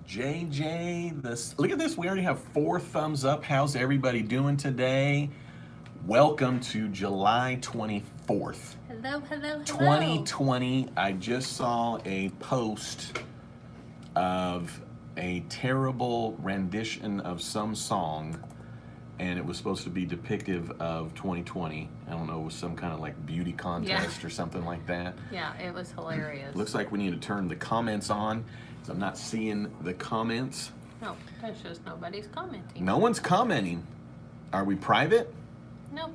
JJ, look at this. We already have 4 thumbs up. How's everybody doing today? Welcome to July 24th. Hello, hello, hello. 2020. I just saw a post of a terrible rendition of some song, and it was supposed to be depictive of 2020. I don't know, it was some kind of like beauty contest or something like that. Yeah, it was hilarious. Looks like we need to turn the comments on, because I'm not seeing the comments. No, that's just nobody's commenting. No one's commenting. Are we private? No.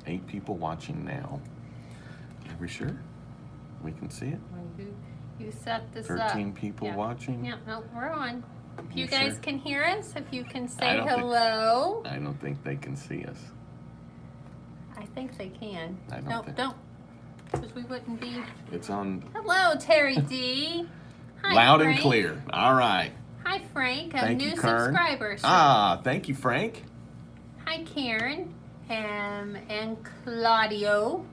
8 people watching now. Are we sure? We can see it? You set this 13 up. people Yeah. watching? Yeah, no, we're on. If you You guys sure? can hear us, if you can I say don't think- hello. I don't think they can see us. I think they can. I don't No, think- don't. Because we wouldn't be. It's on Hello, Terry D. Hi, loud Frank. and clear. All right. Hi, Frank. A Thank new you, Kern. subscriber. Ah, thank you, Frank. Hi, Karen. And Claudio.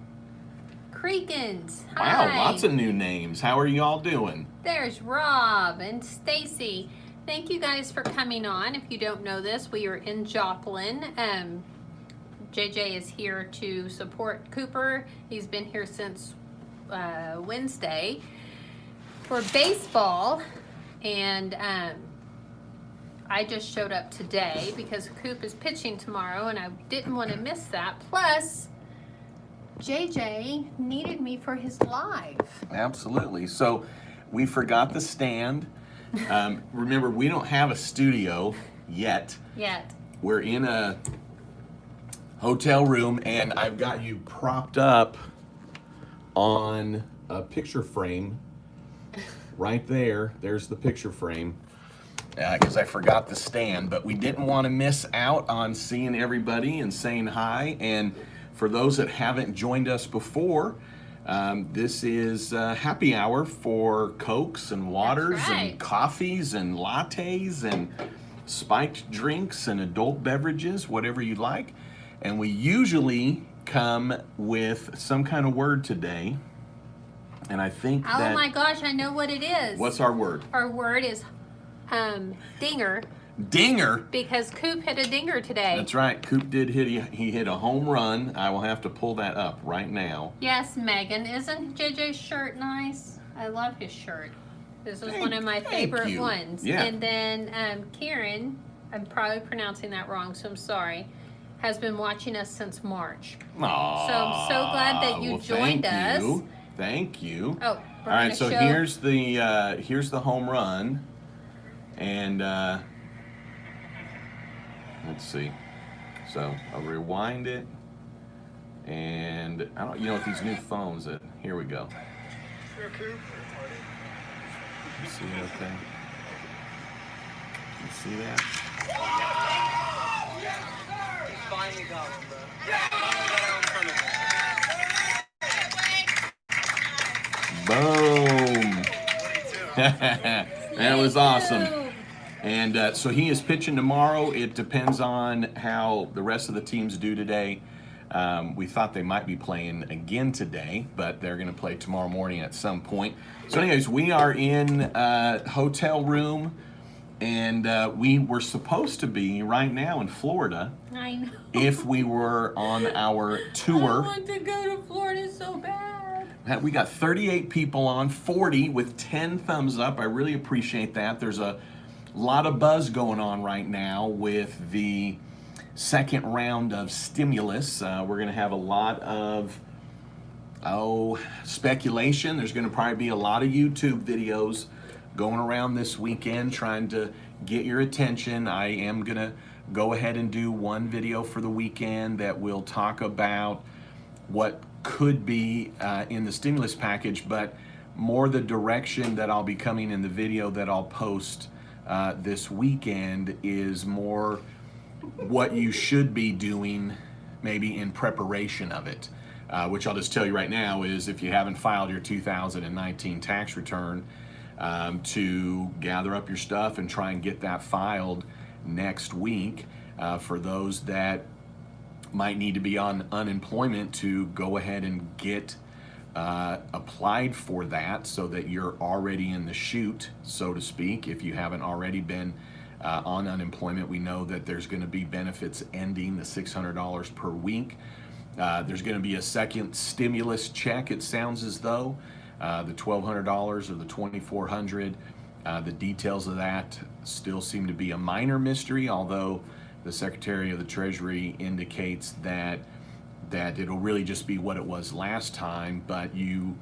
Creekins. Wow, Hi. lots of new names. How are you all doing? There's Rob and Stacy. Thank you guys for coming on. If you don't know this, we are in Joplin. JJ is here to support Cooper. He's been here since Wednesday for baseball. And I just showed up today because Coop is pitching tomorrow and I didn't want to miss that. Plus, JJ needed me for his live. Absolutely. So we forgot the stand. Remember, we don't have a studio yet. We're in a hotel room, and I've got you propped up on a picture frame right there. There's the picture frame. Because I forgot the stand, but we didn't want to miss out on seeing everybody and saying hi. And for those that haven't joined us before, this is happy hour for Cokes and waters and coffees and lattes and spiked drinks and adult beverages, whatever you like. And we usually come with some kind of word today. And I think that... Oh my gosh, I know what it is. What's our word? Our word is dinger. Dinger? Because Coop hit a dinger today. That's right. Coop did he hit a home run. I will have to pull that up right now. Yes, Megan. Isn't JJ's shirt nice? I love his shirt. This is one of my favorite ones. Yeah. And then Karen, I'm probably pronouncing that wrong, so I'm sorry, has been watching us since March. Aww, so I'm so glad that you joined us. Thank you. Oh, all right. So here's the home run, and let's see. So I'll rewind it, and I don't, with these new phones, here we go. You see it okay? You see that? Finally got one, bro. Finally got out in front of Boom! That was awesome. And so he is pitching tomorrow. It depends on how the rest of the teams do today. We thought they might be playing again today, but they're going to play tomorrow morning at some point. So anyways, we are in a hotel room, and we were supposed to be right now in Florida. I know. If we were on our tour. I want to go to Florida so bad. We got 38 people on, 40 with 10 thumbs up. I really appreciate that. There's a lot of buzz going on right now with the second round of stimulus. We're going to have a lot of speculation. There's going to probably be a lot of YouTube videos going around this weekend trying to get your attention. I am going to go ahead and do one video for the weekend that will talk about what could be in the stimulus package, but more the direction that I'll be coming in the video that I'll post this weekend is more what you should be doing maybe in preparation of it, which I'll just tell you right now is if you haven't filed your 2019 tax return, to gather up your stuff and try and get that filed next week. For those that might need to be on unemployment, to go ahead and get applied for that so that you're already in the chute, so to speak. If you haven't already been on unemployment, we know that there's going to be benefits ending, the $600 per week. There's going to be a second stimulus check, it sounds as though, the $1,200 or the $2,400. The details of that still seem to be a minor mystery, although the Secretary of the Treasury indicates that it'll really just be what it was last time, but you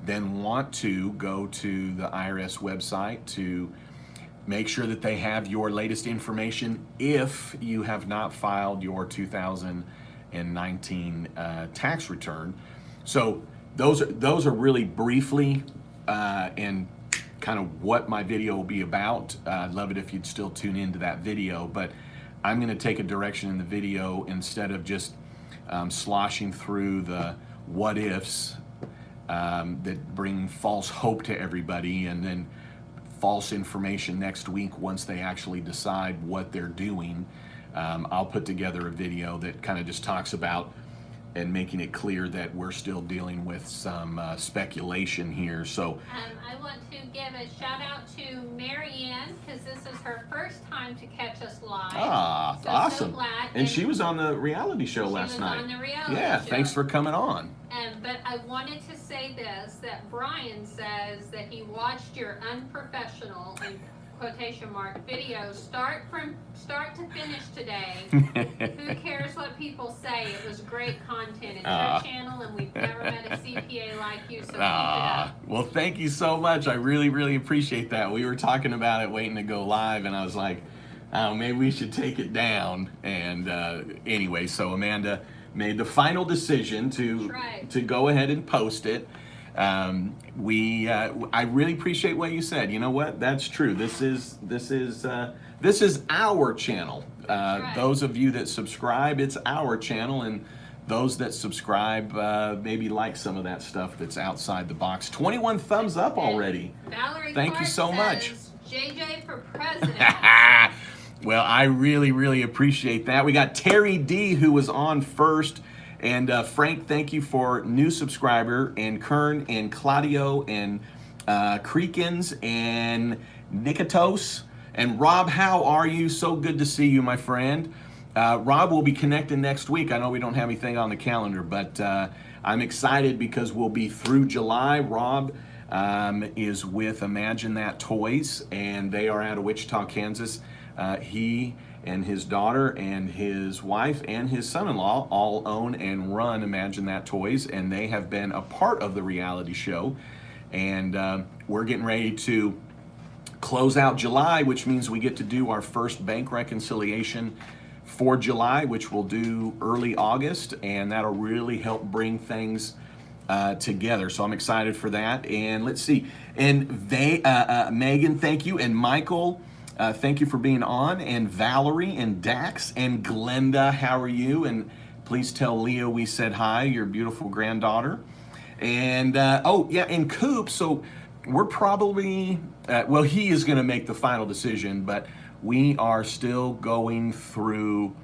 then want to go to the IRS website to make sure that they have your latest information if you have not filed your 2019 tax return. So those are really briefly and kind of what my video will be about. I'd love it if you'd still tune into that video, but I'm going to take a direction in the video instead of just sloshing through the what ifs that bring false hope to everybody and then false information next week once they actually decide what they're doing. I'll put together a video that kind of just talks about and making it clear that we're still dealing with some speculation here. So I want to give a shout out to Mary Ann because this is her first time to catch us live. Ah, so, awesome. So glad. And she was on the reality show last night. On the reality yeah, show. Thanks for coming on. But I wanted to say this, that Brian says that he watched your unprofessional, in quotation mark, video start to finish today. Who cares what people say? It was great content. It's your channel, and we've never met a CPA like you, so keep it up. Well, thank you so much. I really, really appreciate that. We were talking about it waiting to go live, and I was like, oh, maybe we should take it down. And anyway, so Amanda made the final decision to go ahead and post it. I really appreciate what you said. You know what? That's true. This is our channel. Those of you that subscribe, it's our channel, and those that subscribe maybe like some of that stuff that's outside the box. 21 thumbs up already. Valerie Thank Clark you so much. says, JJ for president. Well, I really, really appreciate that. We got Terry D, who was on first. And Frank, thank you for new subscriber, and Kern and Claudio and Creekins and Nikotos. And Rob, how are you? So good to see you, my friend. Rob will be connecting next week. I know we don't have anything on the calendar, but I'm excited because we'll be through July. Rob is with Imagine That Toys, and they are out of Wichita, Kansas. He and his daughter and his wife and his son-in-law all own and run Imagine That Toys, and they have been a part of the reality show. And we're getting ready to close out July, which means we get to do our first bank reconciliation for July, which we'll do early August, and that'll really help bring things together. So I'm excited for that. And let's see. And they, Megan, thank you, and Michael, thank you for being on, and Valerie and Dax and Glenda, how are you? And please tell Leo we said hi, your beautiful granddaughter. And oh yeah, and Coop. So we're probably well, he is going to make the final decision, but we are still going through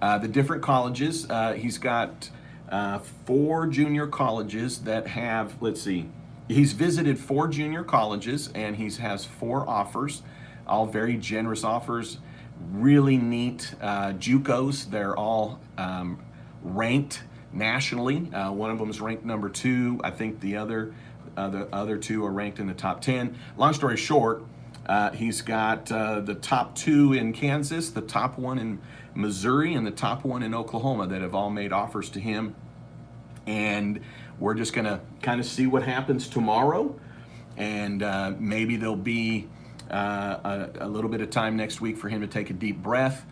the different colleges. He's got 4 junior colleges that have. Let's see. He's visited 4 junior colleges, and he has 4 offers. All very generous offers, really neat JUCOs. They're all ranked nationally. One of them is ranked number 2. I think the other 2 are ranked in the top 10. Long story short, he's got the top 2 in Kansas, the top 1 in Missouri, and the top 1 in Oklahoma that have all made offers to him. And we're just gonna kind of see what happens tomorrow, and maybe there'll be a little bit of time next week for him to take a deep breath.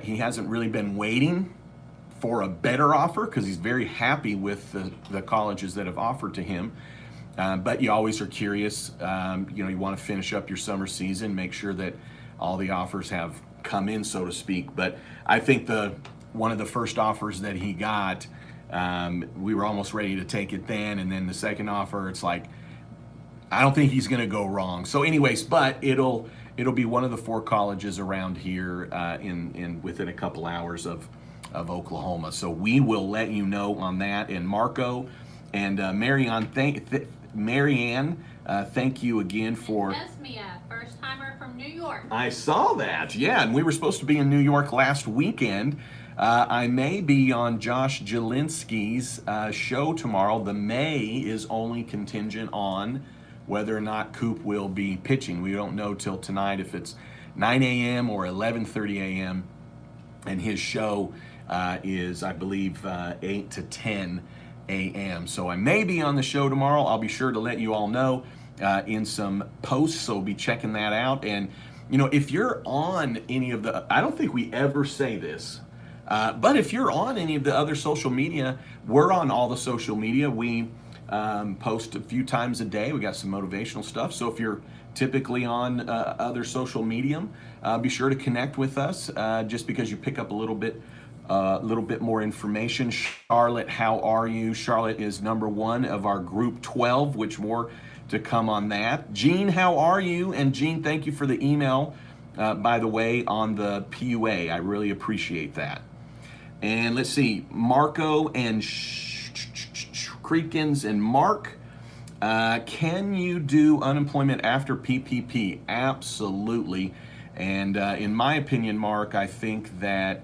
He hasn't really been waiting for a better offer because he's very happy with the colleges that have offered to him. But you always are curious. You want to finish up your summer season, make sure that all the offers have come in, so to speak. But I think one of the first offers that he got, we were almost ready to take it then, and then the second offer, it's like, I don't think he's going to go wrong. So anyways, but it'll be one of the 4 colleges around here within a couple hours of Oklahoma. So we will let you know on that. And Marco And Marianne, thank you again for... Esmia, first timer from New York. I saw that, yeah, and we were supposed to be in New York last weekend. I may be on Josh Jelinski's show tomorrow. The May is only contingent on whether or not Coop will be pitching. We don't know till tonight if it's 9 a.m. or 11:30 a.m. And his show is, I believe, 8 to 10 a.m. So I may be on the show tomorrow. I'll be sure to let you all know in some posts, so be checking that out. And, you know, if you're on any of the, I don't think we ever say this, but if you're on any of the other social media, we're on all the social media. We post a few times a day. We got some motivational stuff. So if you're typically on other social medium, be sure to connect with us just because you pick up a little bit more information. Charlotte, how are you? Charlotte is number 1 of our group 12, which more to come on that. Jean, how are you? And Jean, thank you for the email, by the way, on the PUA. I really appreciate that. And let's see, Marco and Creekins and Mark, can you do unemployment after PPP? Absolutely. And in my opinion, Mark, I think that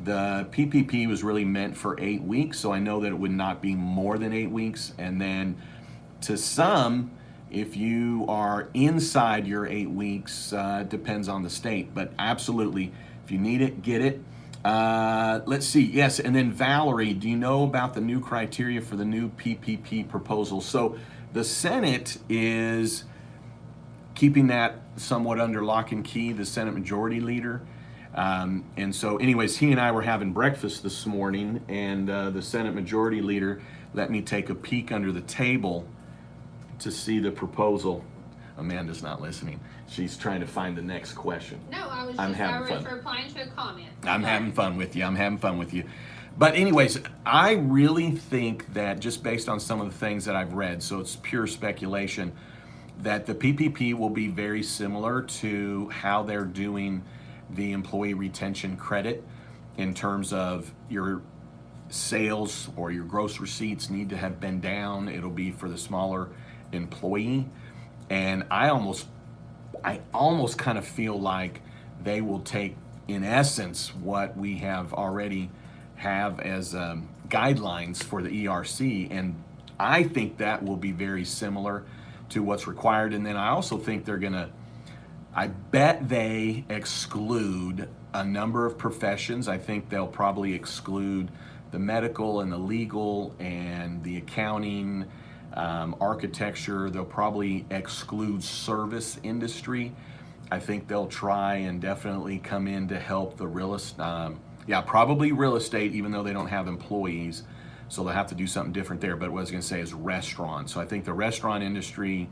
the PPP was really meant for 8 weeks, so I know that it would not be more than 8 weeks. And then to some, if you are inside your 8 weeks, depends on the state. But absolutely, if you need it, get it. Let's see, yes, and then Valerie, do you know about the new criteria for the new PPP proposal? So the Senate is keeping that somewhat under lock and key, the Senate Majority Leader. And so anyways, he and I were having breakfast this morning, and the Senate Majority Leader let me take a peek under the table to see the proposal. Amanda's not listening. She's trying to find the next question. No, I was replying to a comment. I'm having fun with you. But anyways, I really think that just based on some of the things that I've read, so it's pure speculation, that the PPP will be very similar to how they're doing the employee retention credit in terms of your sales or your gross receipts need to have been down. It'll be for the smaller employee. And I almost kind of feel like they will take, in essence, what we have already have as guidelines for the ERC, and I think that will be very similar to what's required. And then I also think I bet they exclude a number of professions. I think they'll probably exclude the medical and the legal and the accounting, architecture. They'll probably exclude service industry. I think they'll try and definitely come in to help the real estate. Probably real estate, even though they don't have employees. So they'll have to do something different there. But what I was going to say is restaurants. So I think the restaurant industry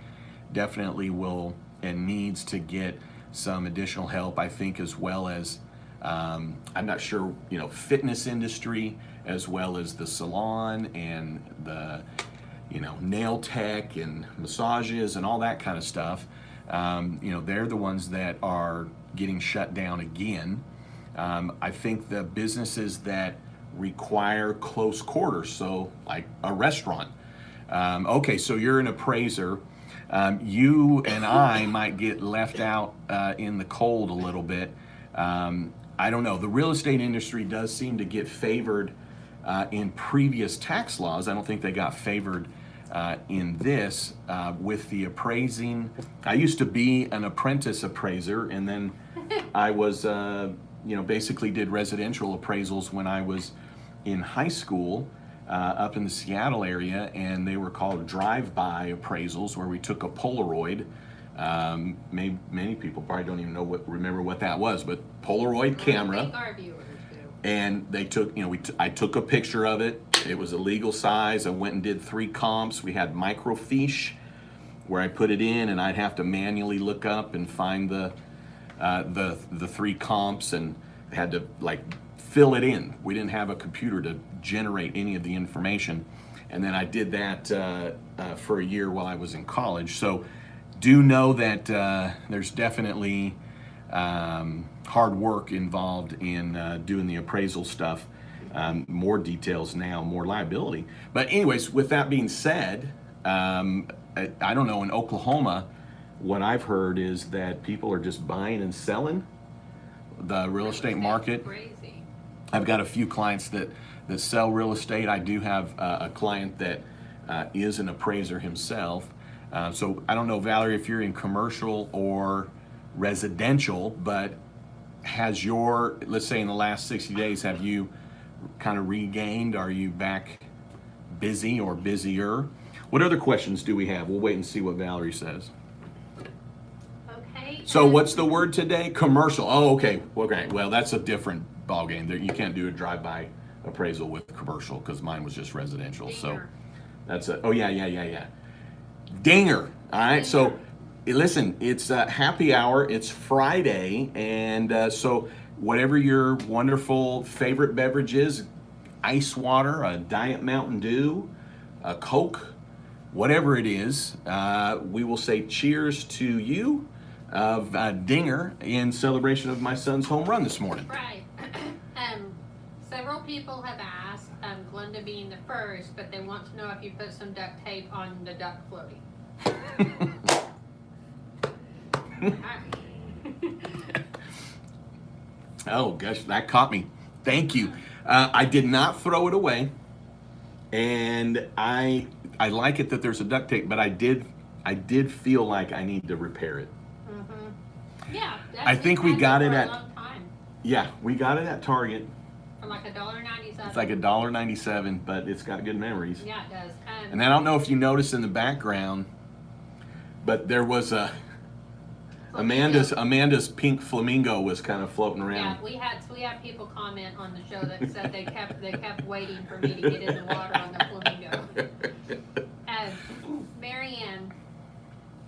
definitely will and needs to get some additional help. I think as well as, I'm not sure, fitness industry, as well as the salon and the, nail tech and massages and all that kind of stuff. They're the ones that are getting shut down again. I think the businesses that require close quarters, so like a restaurant. Okay, so you're an appraiser. You and I might get left out in the cold a little bit. I don't know. The real estate industry does seem to get favored in previous tax laws. I don't think they got favored in this with the appraising. I used to be an apprentice appraiser, and then I was, basically did residential appraisals when I was in high school up in the Seattle area, and they were called drive-by appraisals, where we took a Polaroid. Many people probably don't even remember what that was, but Polaroid camera. I think our viewers do. And they took, I took a picture of it. It was a legal size. I went and did 3 comps. We had microfiche where I put it in, and I'd have to manually look up and find the 3 comps, and had to fill it in. We didn't have a computer to generate any of the information. And then I did that for a year while I was in college. So do know that there's definitely hard work involved in doing the appraisal stuff. More details now, more liability. But anyways, with that being said, I don't know, in Oklahoma, what I've heard is that people are just buying and selling the real estate market. Crazy. I've got a few clients that sell real estate. I do have a client that is an appraiser himself. So I don't know, Valerie, if you're in commercial or residential, but has your, let's say in the last 60 days, have you kind of regained? Are you back busy or busier? What other questions do we have? We'll wait and see what Valerie says. Okay. So what's the word today? Commercial. Oh, okay. Okay. Well, that's a different ballgame. There, you can't do a drive-by appraisal with commercial because mine was just residential. So Dinger. that's a. Oh yeah. Dinger. All right. So listen, it's happy hour. It's Friday, and so whatever your wonderful favorite beverage is, ice water, a Diet Mountain Dew, a Coke, whatever it is, we will say cheers to you of Dinger in celebration of my son's home run this morning. Right. Several people have asked, Glenda being the first, but they want to know if you put some duct tape on the duck floaty. Oh gosh, that caught me. Thank you. I did not throw it away, and I like it that there's a duct tape, but I did feel like I need to repair it. Yeah. I think we got it for at- a long time. Yeah, we got it at Target. For like $1.97. It's like $1.97, but it's got good memories. Yeah, it does. And I don't know if you noticed in the background, but there was a Amanda's pink flamingo was kind of floating around. Yeah, we had people comment on the show that said they kept waiting for me to get in the water on the flamingo. Marianne,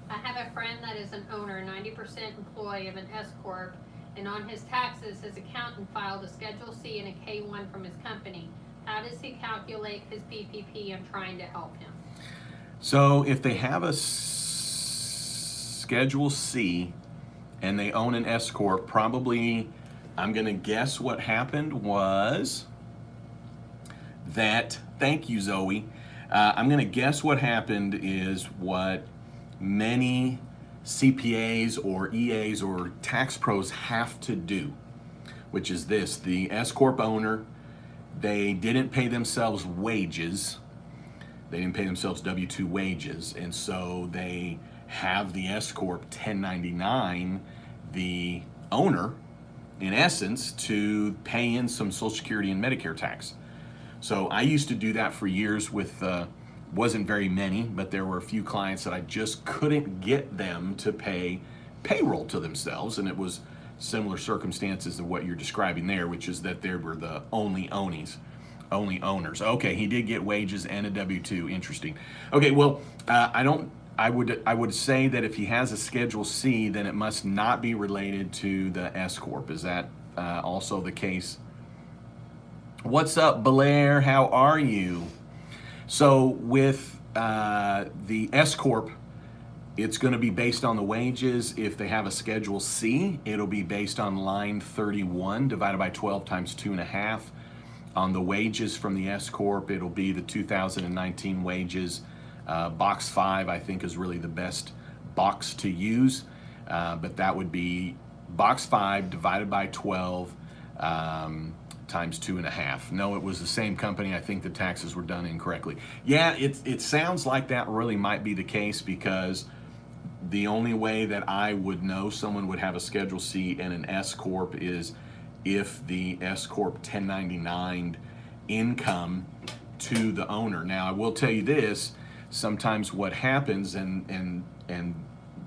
I have a friend that is an owner, 90% employee of an S corp, and on his taxes, his accountant filed a Schedule C and a K1 from his company. How does he calculate his PPP? I'm trying to help him. So if they have a Schedule C and they own an S corp, probably, I'm going to guess what happened was that, thank you, Zoe. I'm going to guess what happened is what many CPAs or EAs or tax pros have to do, which is this: the S corp owner, they didn't pay themselves wages. They didn't pay themselves W-2 wages, and so they have the S corp 1099 the owner, in essence, to pay in some Social Security and Medicare tax. So I used to do that for years with, wasn't very many, but there were a few clients that I just couldn't get them to pay payroll to themselves, and it was similar circumstances to what you're describing there, which is that they were the only owners. Okay, he did get wages and a W-2. Interesting. Okay, well, I would say that if he has a Schedule C, then it must not be related to the S corp. Is that also the case? What's up, Blair? How are you? So with the S corp, it's going to be based on the wages. If they have a Schedule C, it'll be based on line 31 divided by 12 times 2.5. On the wages from the S corp, it'll be the 2019 wages. Box 5, I think, is really the best box to use, but that would be box 5 divided by 12 times 2.5. No, it was the same company. I think the taxes were done incorrectly. Yeah, it sounds like that really might be the case, because the only way that I would know someone would have a Schedule C and an S corp is if the S corp 1099 income to the owner. Now, I will tell you this: sometimes what happens, and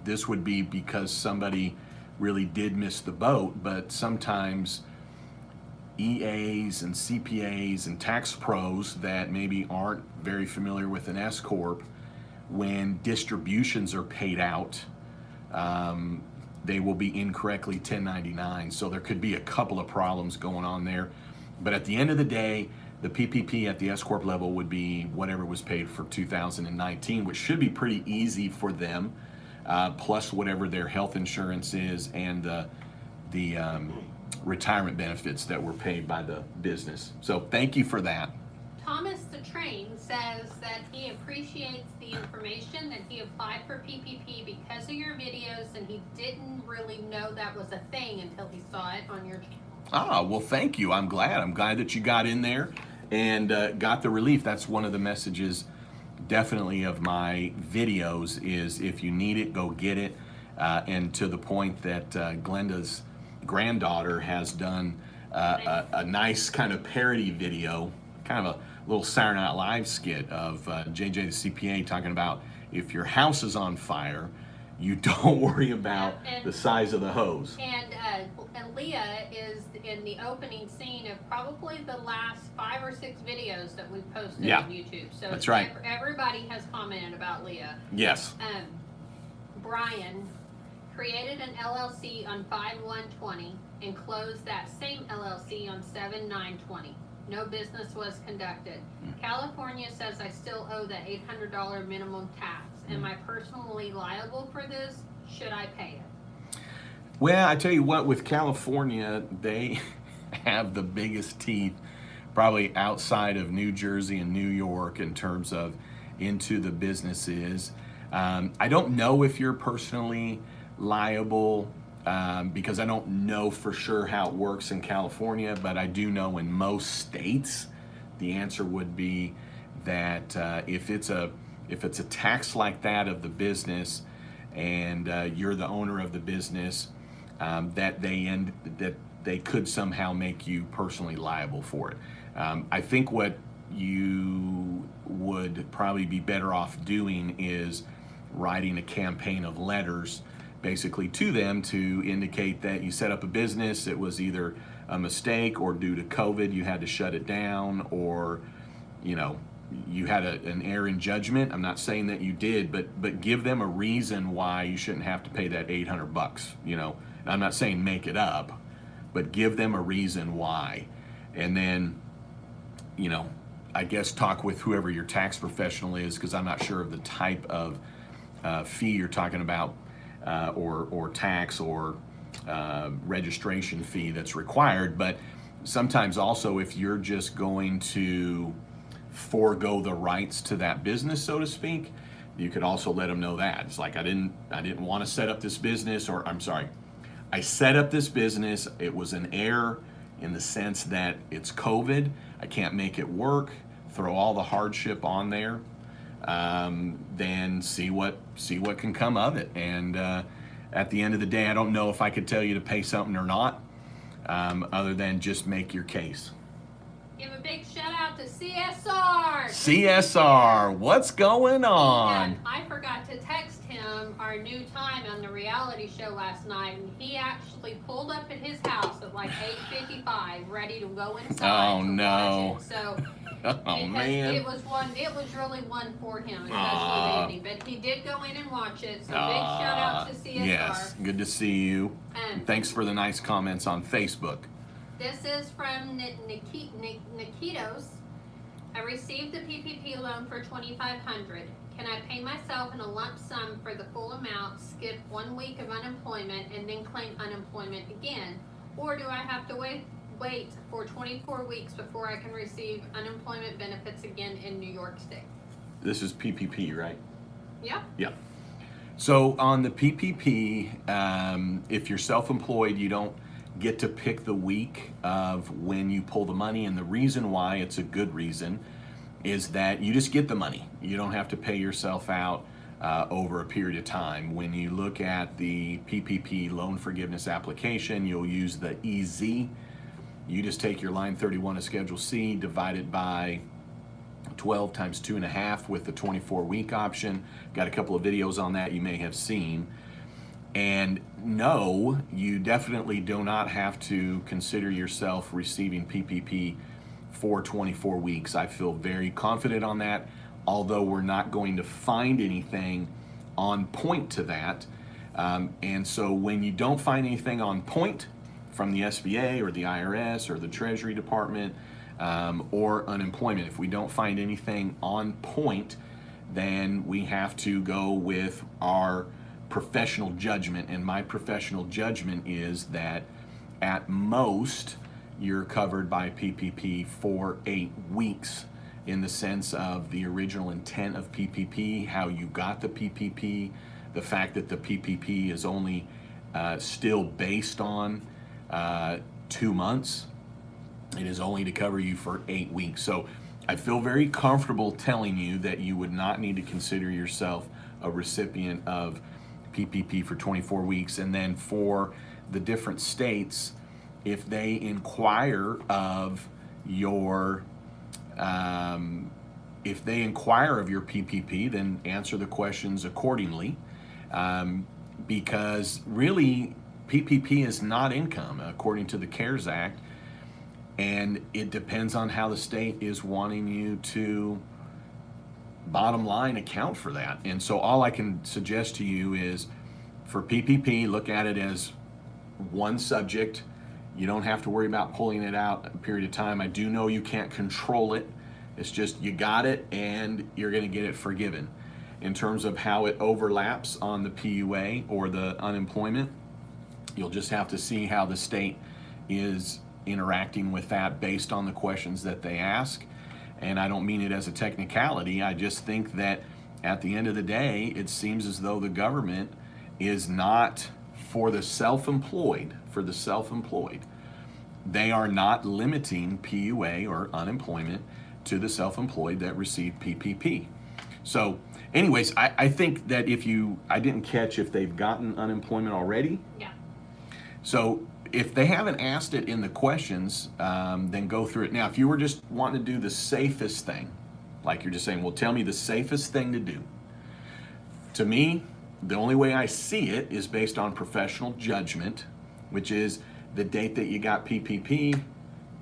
this would be because somebody really did miss the boat, but sometimes EAs and CPAs and tax pros that maybe aren't very familiar with an S corp, when distributions are paid out, they will be incorrectly 1099. So there could be a couple of problems going on there. But at the end of the day, the PPP at the S corp level would be whatever was paid for 2019, which should be pretty easy for them, plus whatever their health insurance is and the retirement benefits that were paid by the business. So thank you for that. Thomas the Train says that he appreciates the information, that he applied for PPP because of your videos, and he didn't really know that was a thing until he saw it on your channel. Ah, well, thank you. I'm glad that you got in there and got the relief. That's one of the messages definitely of my videos is if you need it, go get it. And to the point that Glenda's granddaughter has done a nice kind of parody video, kind of a little Saturday Night Live skit of JJ the CPA talking about if your house is on fire, you don't worry about the size of the hose. And Leah is in the opening scene of probably the last 5 or 6 videos that we've posted on YouTube. So that's right. Everybody has commented about Leah. Yes. Brian created an LLC on 5/1/20 and closed that same LLC on 7/9/20. No business was conducted. California says I still owe the $800 minimum tax. Am I personally liable for this? Should I pay it? Well, I tell you what, with California, they have the biggest teeth probably outside of New Jersey and New York in terms of into the businesses. I don't know if you're personally liable because I don't know for sure how it works in California, but I do know in most states the answer would be that if it's a tax like that of the business and you're the owner of the business, that they could somehow make you personally liable for it. I think what you would probably be better off doing is writing a campaign of letters basically to them to indicate that you set up a business, it was either a mistake or due to COVID you had to shut it down, or you had an error in judgment. I'm not saying that you did, but give them a reason why you shouldn't have to pay that $800. I'm not saying make it up, but give them a reason why. And then, I guess talk with whoever your tax professional is, because I'm not sure of the type of fee you're talking about, or tax or registration fee that's required. But sometimes also if you're just going to forego the rights to that business, so to speak, you could also let them know that. It's like, I didn't want to set up this business, or I'm sorry, I set up this business, it was an error in the sense that it's COVID, I can't make it work, throw all the hardship on there, then see what can come of it. And at the end of the day, I don't know if I could tell you to pay something or not, other than just make your case. Give a big shout out to CSR. CSR, what's going on? I forgot to text him our new time on the reality show last night, and he actually pulled up at his house at like 8:55, ready to go inside. Oh no! So, oh man, it was really one for him, especially the evening. But he did go in and watch it. So big shout out to CSR. Yes, good to see you. Thanks for the nice comments on Facebook. This is from Nikitos. I received the PPP loan for $2,500. Can I pay myself in a lump sum for the full amount, skip 1 week of unemployment, and then claim unemployment again? Or do I have to wait for 24 weeks before I can receive unemployment benefits again in New York State? This is PPP, right? Yeah. Yeah. So on the PPP, if you're self-employed, you don't get to pick the week of when you pull the money, and the reason why it's a good reason is that you just get the money. You don't have to pay yourself out over a period of time. When you look at the PPP loan forgiveness application, you'll use the EZ. You just take your line 31 of Schedule C, divide it by 12 times 2.5 with the 24-week option. Got a couple of videos on that you may have seen. And no, you definitely do not have to consider yourself receiving PPP for 24 weeks. I feel very confident on that, although we're not going to find anything on point to that. And so when you don't find anything on point from the SBA or the IRS or the Treasury Department or unemployment, if we don't find anything on point, then we have to go with our professional judgment. And my professional judgment is that at most, you're covered by PPP for 8 weeks in the sense of the original intent of PPP, how you got the PPP, the fact that the PPP is only still based on 2 months. It is only to cover you for 8 weeks. So I feel very comfortable telling you that you would not need to consider yourself a recipient of PPP for 24 weeks. And then for the different states, if they inquire of your PPP, then answer the questions accordingly, because really PPP is not income according to the CARES Act, and it depends on how the state is wanting you to bottom line account for that. And so all I can suggest to you is for PPP, look at it as one subject. You don't have to worry about pulling it out a period of time. I do know you can't control it. It's just you got it and you're going to get it forgiven. In terms of how it overlaps on the PUA or the unemployment, you'll just have to see how the state is interacting with that based on the questions that they ask. And I don't mean it as a technicality. I just think that at the end of the day, it seems as though the government is not for the self-employed. They are not limiting PUA or unemployment to the self-employed that receive PPP. So anyways, I think that I didn't catch if they've gotten unemployment already. Yeah. So if they haven't asked it in the questions, then go through it. Now, if you were just wanting to do the safest thing, like you're just saying, well, tell me the safest thing to do. To me, the only way I see it is based on professional judgment, which is the date that you got PPP,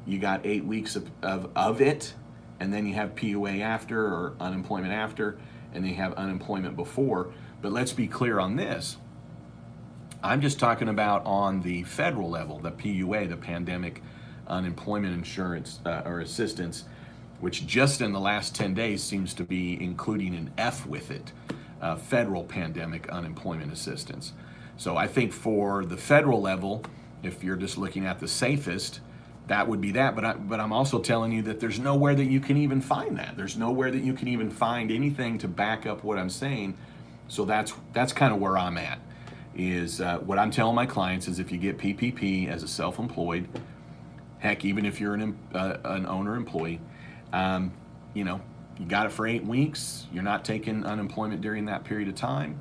you got 8 weeks of it, and then you have PUA after or unemployment after, and then you have unemployment before. But let's be clear on this. I'm just talking about on the federal level, the PUA, the Pandemic Unemployment Insurance or Assistance, which just in the last 10 days seems to be including an F with it, Federal Pandemic Unemployment Assistance. So I think for the federal level, if you're just looking at the safest, that would be that. But I'm also telling you that there's nowhere that you can even find that. There's nowhere that you can even find anything to back up what I'm saying. So that's kind of where I'm at. Is what I'm telling my clients is if you get PPP as a self-employed, heck, even if you're an owner employee, you got it for 8 weeks. You're not taking unemployment during that period of time,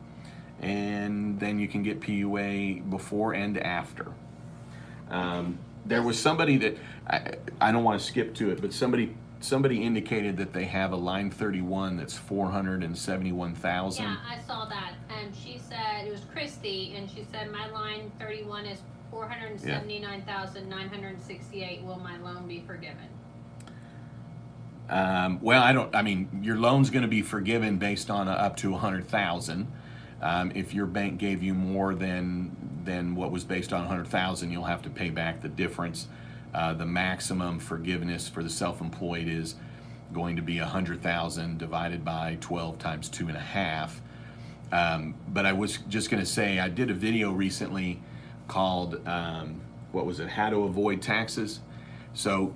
and then you can get PUA before and after. There was somebody that I don't want to skip to it, but somebody indicated that they have a line 31 that's 471,000. Yeah, I saw that. And she said, it was Christy, and she said, my line 31 is 479,968. Will my loan be forgiven? Your loan's going to be forgiven based on up to 100,000. If your bank gave you more than what was based on 100,000, you'll have to pay back the difference. The maximum forgiveness for the self-employed is going to be 100,000 divided by 12 times 2.5. But I was just going to say, I did a video recently called, How to Avoid Taxes. So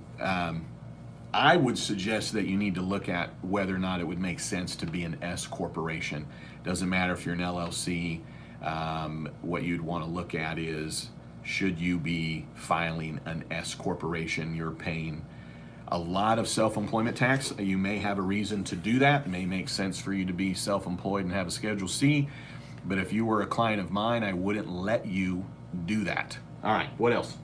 I would suggest that you need to look at whether or not it would make sense to be an S corporation. Doesn't matter if you're an LLC. What you'd want to look at is, should you be filing an S corporation? You're paying a lot of self-employment tax. You may have a reason to do that. It may make sense for you to be self-employed and have a Schedule C. But if you were a client of mine, I wouldn't let you do that. All right, what else?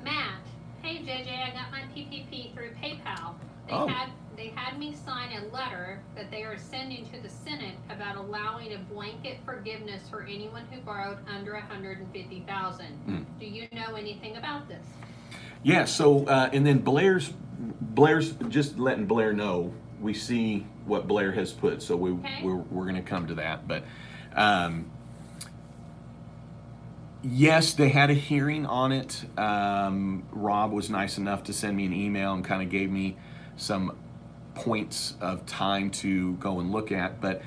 Matt, hey JJ, I got my PPP through PayPal. They had me sign a letter that they are sending to the Senate about allowing a blanket forgiveness for anyone who borrowed under $150,000. Do you know anything about this? Yeah. So and then Blair's just letting Blair know. We see what Blair has put, so we're going to come to that. But yes, they had a hearing on it. Rob was nice enough to send me an email and kind of gave me some points of time to go and look at. But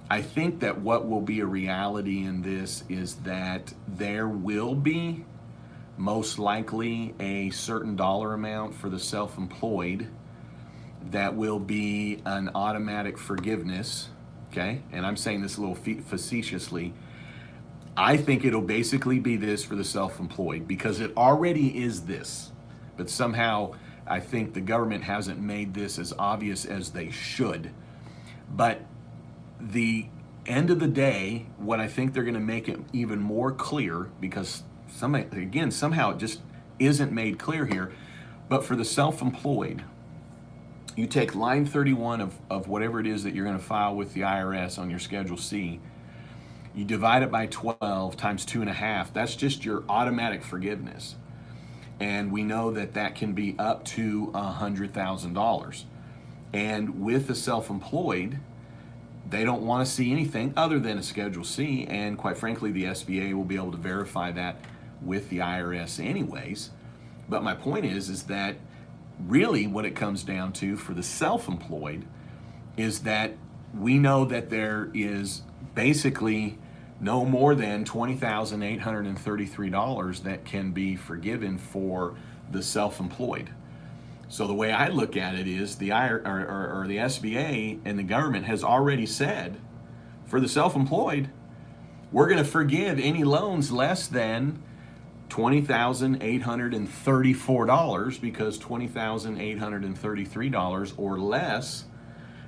I think that what will be a reality in this is that there will be most likely a certain dollar amount for the self-employed that will be an automatic forgiveness, okay? And I'm saying this a little facetiously. I think it'll basically be this for the self-employed because it already is this. But somehow I think the government hasn't made this as obvious as they should. But the end of the day, what I think they're going to make it even more clear, because somehow it just isn't made clear here, but for the self-employed, you take line 31 of whatever it is that you're going to file with the IRS on your Schedule C, you divide it by 12 times 2.5, that's just your automatic forgiveness. And we know that that can be up to $100,000. And with the self-employed, they don't want to see anything other than a Schedule C, and quite frankly, the SBA will be able to verify that with the IRS anyways. But my point is that really what it comes down to for the self-employed is that we know that there is basically no more than $20,833 that can be forgiven for the self-employed. So the way I look at it is the SBA and the government has already said for the self-employed, we're going to forgive any loans less than $20,834 because $20,833 or less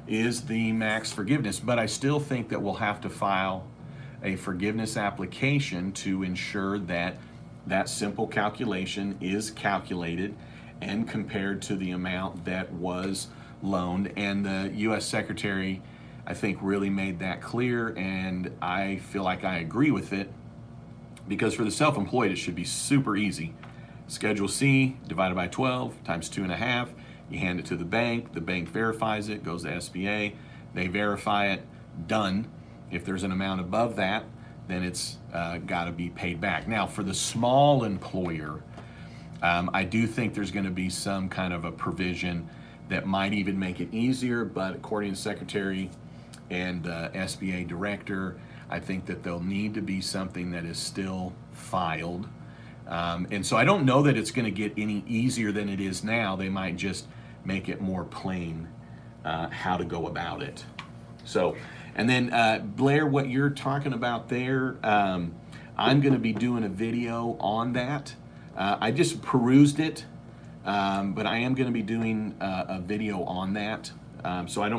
is the max forgiveness. But I still think that we'll have to file a forgiveness application to ensure that that simple calculation is calculated and compared to the amount that was loaned. And the U.S. Secretary, I think, really made that clear, and I feel like I agree with it, because for the self-employed, it should be super easy. Schedule C divided by 12 times 2.5, you hand it to the bank verifies it, goes to SBA, they verify it, done. If there's an amount above that, then it's got to be paid back. Now, for the small employer, I do think there's going to be some kind of a provision that might even make it easier, but according to Secretary and SBA Director, I think that there'll need to be something that is still filed. And so I don't know that it's going to get any easier than it is now. They might just make it more plain how to go about it. So, and then Blair, what you're talking about there, I'm going to be doing a video on that. I just perused it, but I am going to be doing a video on that. So at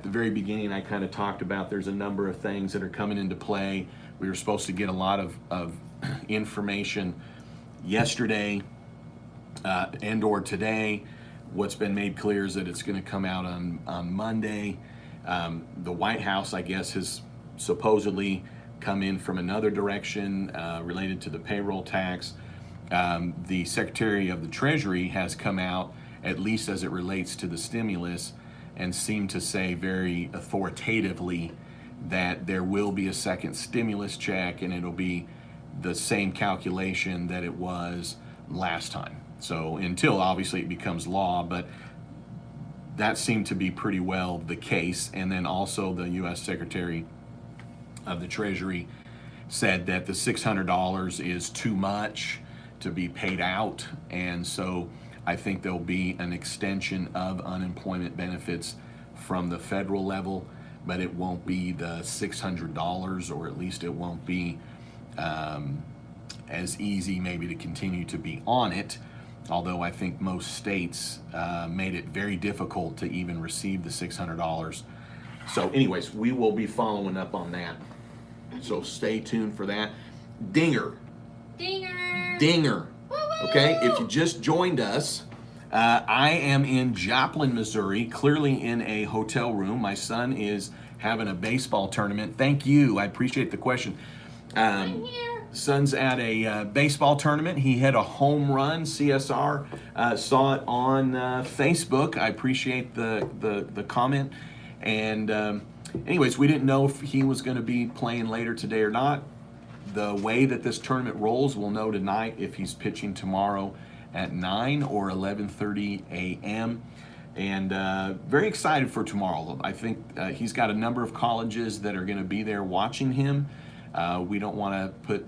the very beginning, I kind of talked about there's a number of things that are coming into play. We were supposed to get a lot of information yesterday and or today. What's been made clear is that it's going to come out on Monday. The White House, I guess, has supposedly come in from another direction related to the payroll tax. The Secretary of the Treasury has come out, at least as it relates to the stimulus, and seemed to say very authoritatively that there will be a second stimulus check and it'll be the same calculation that it was last time. So until obviously it becomes law, but that seemed to be pretty well the case. And then also the U.S. Secretary of the Treasury said that the $600 is too much to be paid out, and so I think there'll be an extension of unemployment benefits from the federal level, but it won't be the $600, or at least it won't be as easy maybe to continue to be on it, although I think most states made it very difficult to even receive the $600. So anyways, we will be following up on that. So stay tuned for that. Dinger. Okay, if you just joined us, I am in Joplin, Missouri, clearly in a hotel room. My son is having a baseball tournament. Thank you. I appreciate the question. I'm here. Son's at a baseball tournament. He hit a home run. CSR saw it on Facebook. I appreciate the comment. And anyways, we didn't know if he was going to be playing later today or not. The way that this tournament rolls, we'll know tonight if he's pitching tomorrow at 9 or 11:30 a.m. And very excited for tomorrow. I think he's got a number of colleges that are going to be there watching him. We don't want to put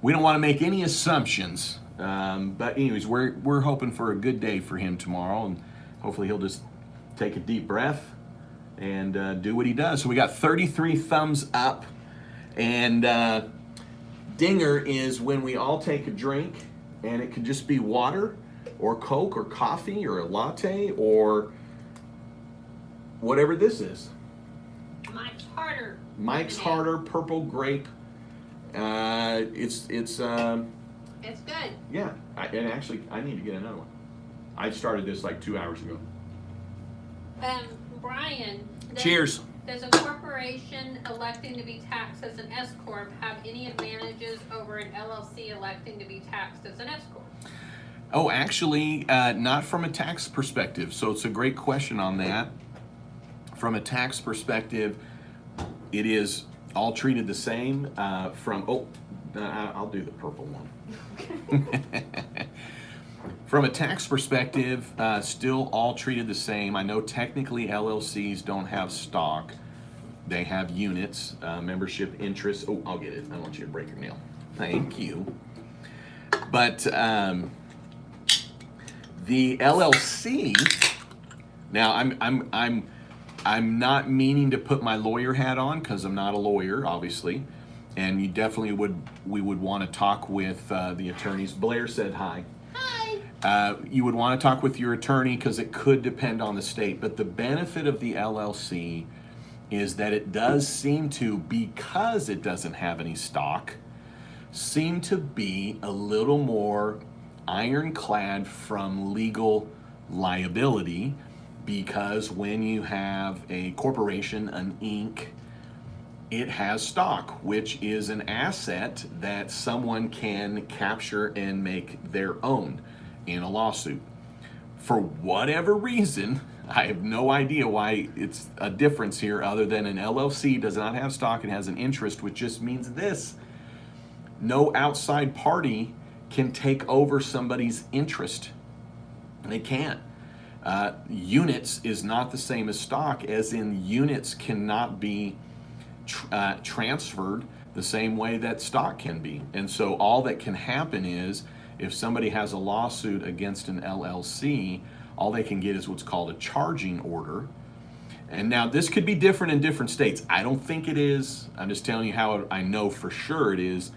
we don't want to make any assumptions. But anyways, we're hoping for a good day for him tomorrow, and hopefully he'll just take a deep breath and do what he does. So we got 33 thumbs up, and dinger is when we all take a drink, and it could just be water or Coke or coffee or a latte or whatever this is. Mike's Harder. Mike's Harder Purple Grape. It's It's good. yeah. And actually, I need to get another one. I started this like 2 hours ago. Brian. Cheers. Does a corporation electing to be taxed as an S corp have any advantages over an LLC electing to be taxed as an S corp? Oh, actually, not from a tax perspective. So it's a great question on that. From a tax perspective, it is all treated the same. I'll do the purple one. From a tax perspective, still all treated the same. I know technically LLCs don't have stock. They have units, membership interests. Oh, I'll get it. I don't want you to break your nail. Thank you. But the LLC, now I'm not meaning to put my lawyer hat on because I'm not a lawyer, obviously. And you definitely we would want to talk with the attorneys. Blair said hi. Hi. You would want to talk with your attorney because it could depend on the state. But the benefit of the LLC is that it does seem to, because it doesn't have any stock, seem to be a little more ironclad from legal liability, because when you have a corporation, an Inc., it has stock, which is an asset that someone can capture and make their own in a lawsuit. For whatever reason, I have no idea why it's a difference here other than an LLC does not have stock and has an interest, which just means this: no outside party can take over somebody's interest. They can't. Units is not the same as stock, as in units cannot be transferred the same way that stock can be. And so all that can happen is if somebody has a lawsuit against an LLC, all they can get is what's called a charging order. And now this could be different in different states. I don't think it is. I'm just telling you how I know for sure it is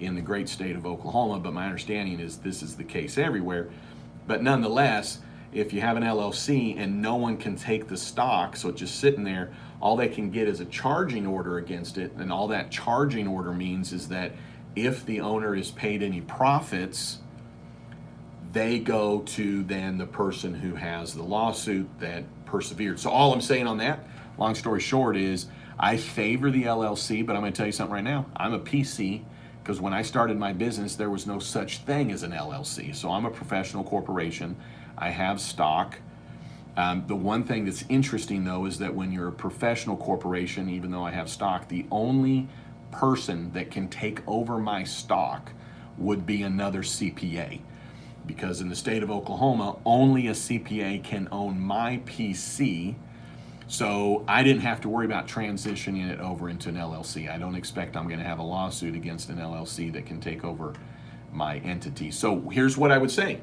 in the great state of Oklahoma, but my understanding is this is the case everywhere. But nonetheless, if you have an LLC and no one can take the stock, so it's just sitting there, all they can get is a charging order against it. And all that charging order means is that if the owner is paid any profits, they go to then the person who has the lawsuit that persevered. So all I'm saying on that, long story short, is I favor the LLC, but I'm going to tell you something right now. I'm a PC, because when I started my business, there was no such thing as an LLC. So I'm a professional corporation. I have stock. The one thing that's interesting, though, is that when you're a professional corporation, even though I have stock, the only person that can take over my stock would be another CPA. Because in the state of Oklahoma, only a CPA can own my PC. So I didn't have to worry about transitioning it over into an LLC. I don't expect I'm going to have a lawsuit against an LLC that can take over my entity. So here's what I would say.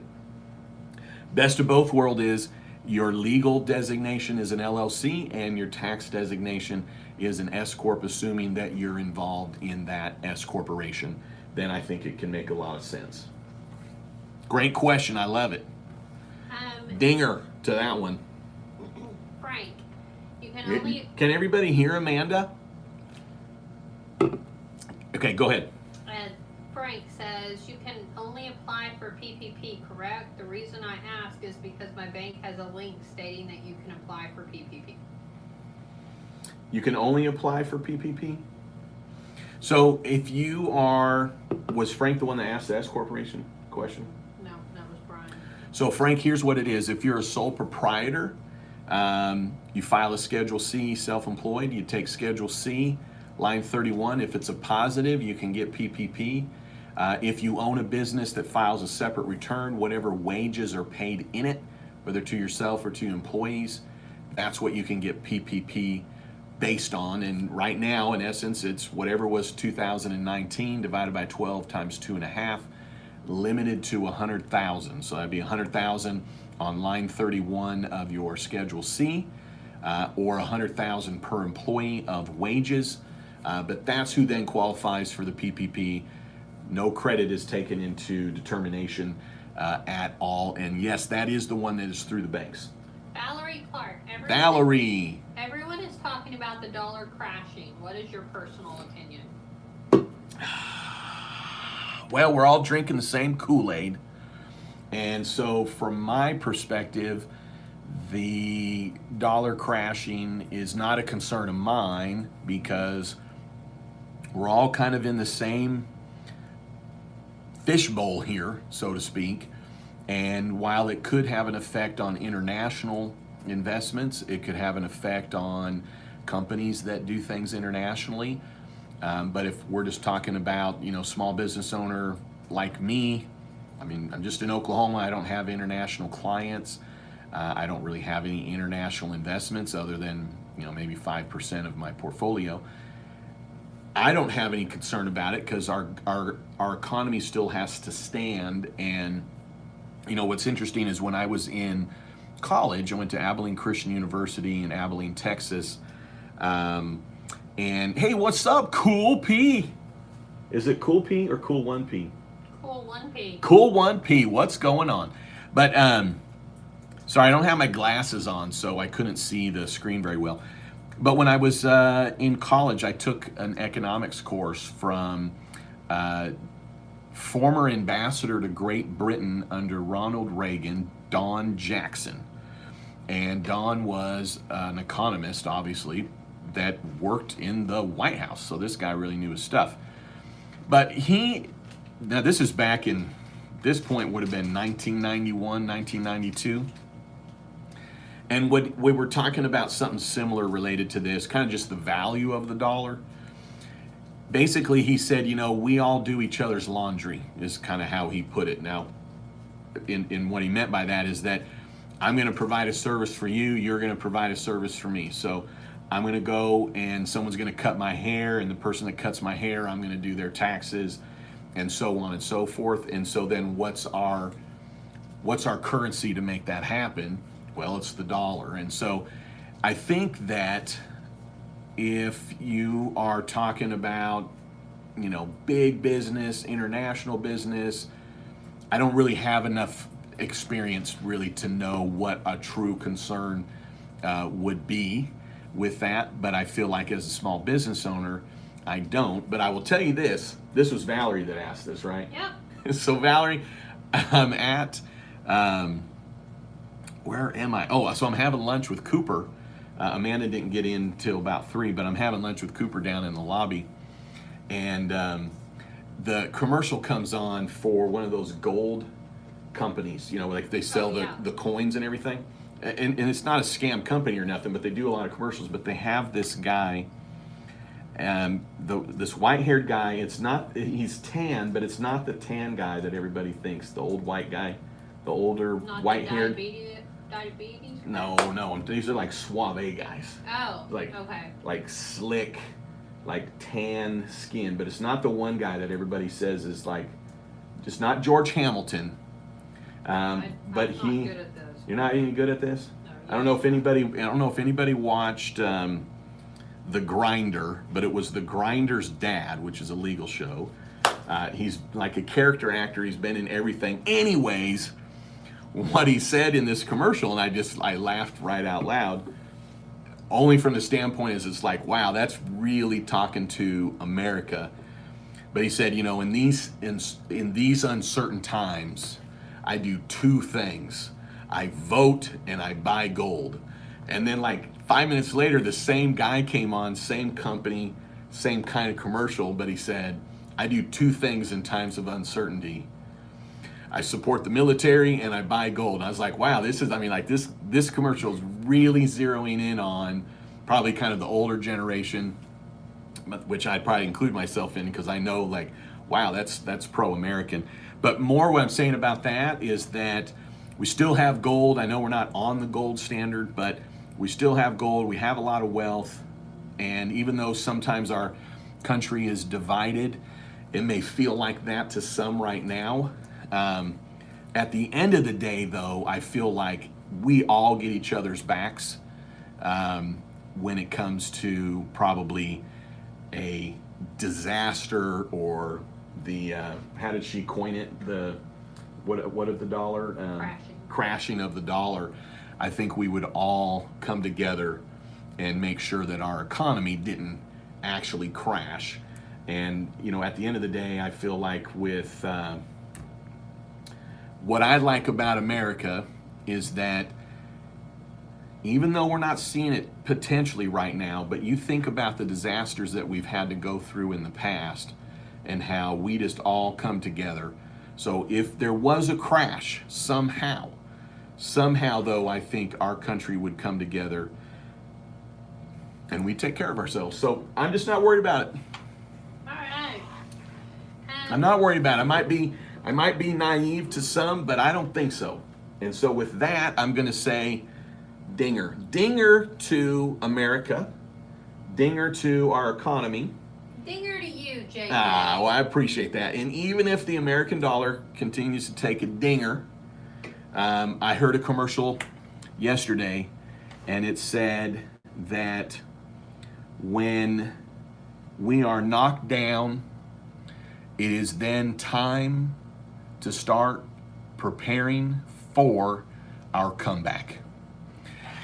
Best of both worlds is your legal designation is an LLC and your tax designation is an S Corp, assuming that you're involved in that S Corporation. Then I think it can make a lot of sense. Great question. I love it. Dinger to that one. Frank, you can only... Can everybody hear Amanda? Okay, go ahead. Frank says you can only apply for PPP, correct? The reason I ask is because my bank has a link stating that you can apply for PPP. You can only apply for PPP? So if you are, was Frank the one that asked the S Corporation question? No, that was Brian. So Frank, here's what it is. If you're a sole proprietor, you file a Schedule C, self-employed, you take Schedule C, line 31. If it's a positive, you can get PPP. If you own a business that files a separate return, whatever wages are paid in it, whether to yourself or to your employees, that's what you can get PPP based on, and right now, in essence, it's whatever was 2019 divided by 12 times 2.5, limited to 100,000. So that'd be 100,000 on line 31 of your Schedule C, or 100,000 per employee of wages. But that's who then qualifies for the PPP. No credit is taken into determination at all. And yes, that is the one that is through the banks. Valerie Clark. Valerie. Everyone is talking about the dollar crashing. What is your personal opinion? Well, we're all drinking the same Kool-Aid. And so from my perspective, the dollar crashing is not a concern of mine because we're all kind of in the same fishbowl here, so to speak. And while it could have an effect on international investments, it could have an effect on companies that do things internationally. But if we're just talking about, small business owner like me, I mean, I'm just in Oklahoma. I don't have international clients. I don't really have any international investments other than, maybe 5% of my portfolio. I don't have any concern about it because our economy still has to stand. And, what's interesting is when I was in college, I went to Abilene Christian University in Abilene, Texas. And hey, what's up, Cool P? Is it Cool P or Cool 1P? Cool 1P. Cool 1P. What's going on? But sorry, I don't have my glasses on, so I couldn't see the screen very well. But when I was in college, I took an economics course from former ambassador to Great Britain under Ronald Reagan, Don Jackson. And Don was an economist, obviously, that worked in the White House. So this guy really knew his stuff. But now this is back in, this point would have been 1991, 1992. And we were talking about something similar related to this, kind of just the value of the dollar. Basically, he said, we all do each other's laundry, is kind of how he put it. Now, in what he meant by that is that I'm going to provide a service for you, you're going to provide a service for me. So I'm going to go and someone's going to cut my hair, and the person that cuts my hair, I'm going to do their taxes, and so on and so forth. And so then what's our currency to make that happen? Well, it's the dollar. And so I think that if you are talking about, big business, international business, I don't really have enough experience really to know what a true concern would be with that. But I feel like as a small business owner, I don't. But I will tell you this was Valerie that asked this, right? Yep. So Valerie, I'm at, where am I? Oh, so I'm having lunch with Cooper. Amanda didn't get in till about 3, but I'm having lunch with Cooper down in the lobby. And the commercial comes on for one of those gold companies, like they sell the coins and everything. And it's not a scam company or nothing, but they do a lot of commercials. But they have this guy, this white-haired guy. He's tan, but it's not the tan guy that everybody thinks, the old white guy, the older white-haired. Diabetes? No, these are like suave guys. Oh, okay. Like slick, like tan skin, but it's not the one guy that everybody says is like, just not George Hamilton. But I'm not good at this. You're not any good at this? No, I don't know if anybody watched The Grinder, but it was The Grinder's dad, which is a legal show. He's like a character actor. He's been in everything. Anyways, what he said in this commercial, and I laughed right out loud, only from the standpoint is it's like, wow, that's really talking to America. But he said, in these uncertain times, I do 2 things. I vote and I buy gold. And then like 5 minutes later, the same guy came on, same company, same kind of commercial, but he said, I do 2 things in times of uncertainty. I support the military and I buy gold. And I was like, wow, this commercial is really zeroing in on probably kind of the older generation, which I'd probably include myself in because I know like, wow, that's pro-American. But more what I'm saying about that is that we still have gold. I know we're not on the gold standard, but we still have gold. We have a lot of wealth. And even though sometimes our country is divided, it may feel like that to some right now. At the end of the day, though, I feel like we all get each other's backs when it comes to probably a disaster or the how did she coin it? The what of the dollar? Crashing of the dollar. I think we would all come together and make sure that our economy didn't actually crash. And you know, at the end of the day, I feel like with what I like about America is that even though we're not seeing it potentially right now, but you think about the disasters that we've had to go through in the past and how we just all come together. So if there was a crash somehow though, I think our country would come together and we take care of ourselves. So I'm just not worried about it. All right. I'm not worried about it. I might be naive to some, but I don't think so. And so with that, I'm going to say dinger. Dinger to America. Dinger to our economy. Dinger to you, JJ. Well, I appreciate that. And even if the American dollar continues to take a dinger, I heard a commercial yesterday, and it said that when we are knocked down, it is then time to start preparing for our comeback.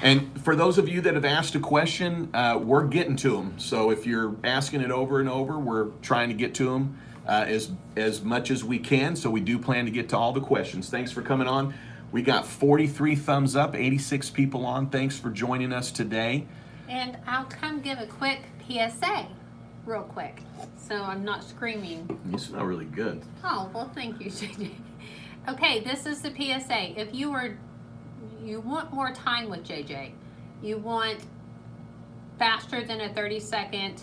And for those of you that have asked a question, we're getting to them. So if you're asking it over and over, we're trying to get to them as much as we can. So we do plan to get to all the questions. Thanks for coming on. We got 43 thumbs up, 86 people on. Thanks for joining us today. And I'll come give a quick PSA real quick, so I'm not screaming. You smell really good. Oh, well, thank you, JJ. Okay, this is the PSA. If you want more time with JJ, you want faster than a 30-second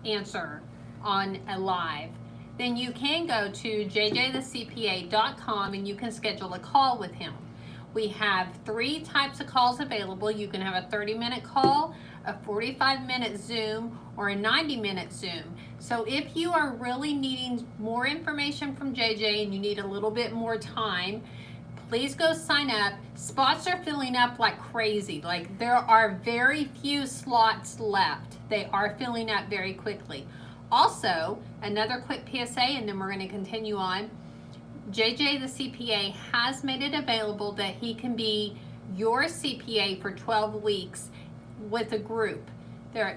answer on a live, then you can go to jjthecpa.com and you can schedule a call with him. We have 3 types of calls available. You can have a 30-minute call, a 45-minute Zoom, or a 90-minute Zoom. So if you are really needing more information from JJ and you need a little bit more time, please go sign up. Spots are filling up like crazy. Like, there are very few slots left. They are filling up very quickly. Also, another quick PSA, and then we're going to continue on. JJ the CPA has made it available that he can be your CPA for 12 weeks with a group.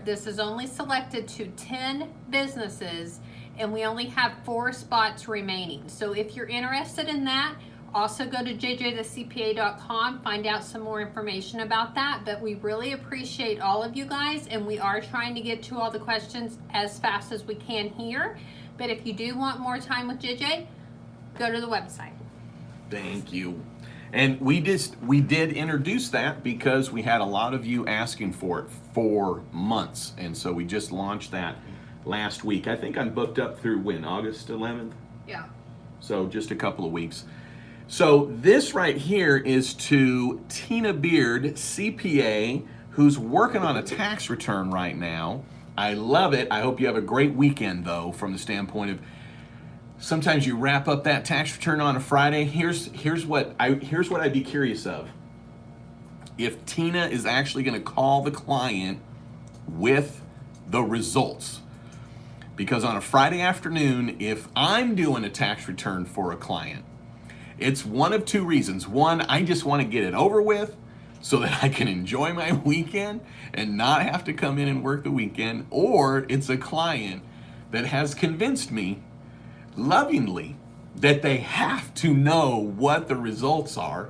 This is only selected to 10 businesses, and we only have 4 spots remaining. So if you're interested in that, also go to jjthecpa.com, find out some more information about that. But we really appreciate all of you guys, and we are trying to get to all the questions as fast as we can here. But if you do want more time with JJ, go to the website. Thank you. And we did introduce that because we had a lot of you asking for it for months. And so we just launched that last week. I think I'm booked up through when? August 11th? Yeah. So just a couple of weeks. So this right here is to Tina Beard, CPA, who's working on a tax return right now. I love it. I hope you have a great weekend, though, from the standpoint of sometimes you wrap up that tax return on a Friday. Here's what I'd be curious of. If Tina is actually going to call the client with the results. Because on a Friday afternoon, if I'm doing a tax return for a client, it's one of 2 reasons. One, I just want to get it over with so that I can enjoy my weekend and not have to come in and work the weekend. Or it's a client that has convinced me lovingly that they have to know what the results are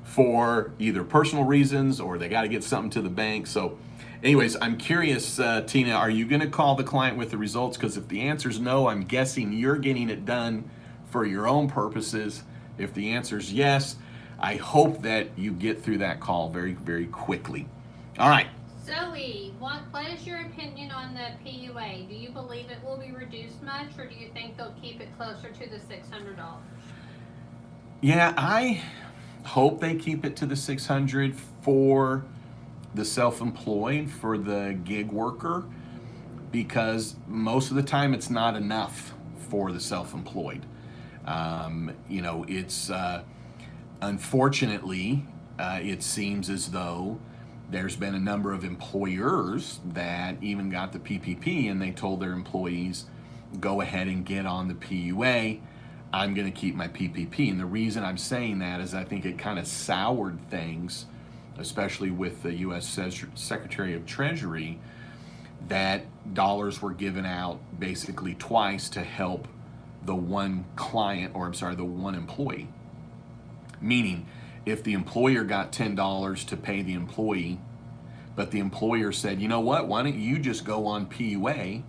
for either personal reasons or they got to get something to the bank. So anyways, I'm curious, Tina, are you going to call the client with the results? Because if the answer is no, I'm guessing you're getting it done for your own purposes. If the answer is yes, I hope that you get through that call very, very quickly. All right. Zoe, what is your opinion on the PUA? Do you believe it will be reduced much, or do you think they'll keep it closer to the $600? Yeah, I hope they keep it to the 600 for the self-employed for the gig worker, because most of the time it's not enough for the self-employed. It's unfortunately, it seems as though there's been a number of employers that even got the PPP and they told their employees, go ahead and get on the PUA. I'm going to keep my PPP. And the reason I'm saying that is I think it kind of soured things, especially with the U.S. Secretary of Treasury, that dollars were given out basically twice to help the one client, or I'm sorry, the one employee. Meaning, if the employer got $10 to pay the employee, but the employer said, you know what, why don't you just go on PUA,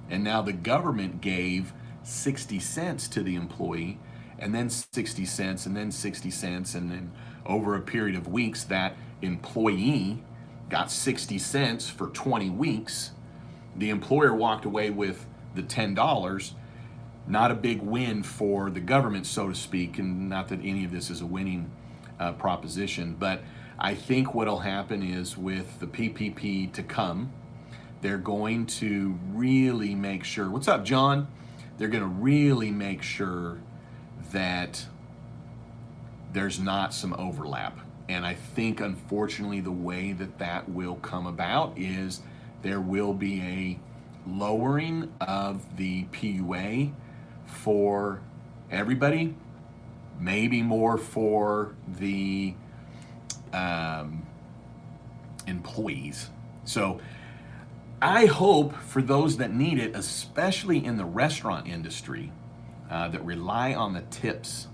and now the government gave 60 cents to the employee, and then 60 cents, and then 60 cents, and then over a period of weeks, that employee got 60 cents for 20 weeks. The employer walked away with the $10. Not a big win for the government, so to speak, and not that any of this is a winning proposition, but I think what'll happen is with the PPP to come, they're going to really make sure, what's up, John? They're going to really make sure that there's not some overlap. And I think, unfortunately, the way that that will come about is there will be a lowering of the PUA for everybody, maybe more for the employees. So I hope for those that need it, especially in the restaurant industry, that rely on the tips,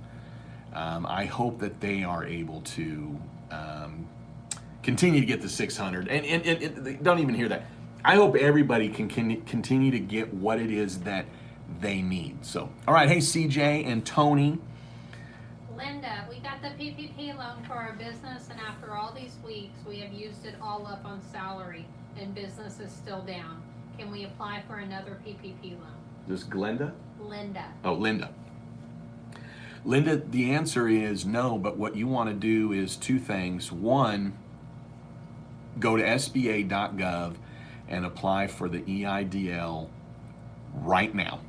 I hope that they are able to continue to get the 600. And don't even hear that. I hope everybody can continue to get what it is that they need. So, all right, hey, CJ and Tony. Linda, we got the PPP loan for our business, and after all these weeks, we have used it all up on salary, and business is still down. Can we apply for another PPP loan? This Glenda? Linda. Oh, Linda. Linda, the answer is no, but what you want to do is two things. One, go to sba.gov and apply for the EIDL right now.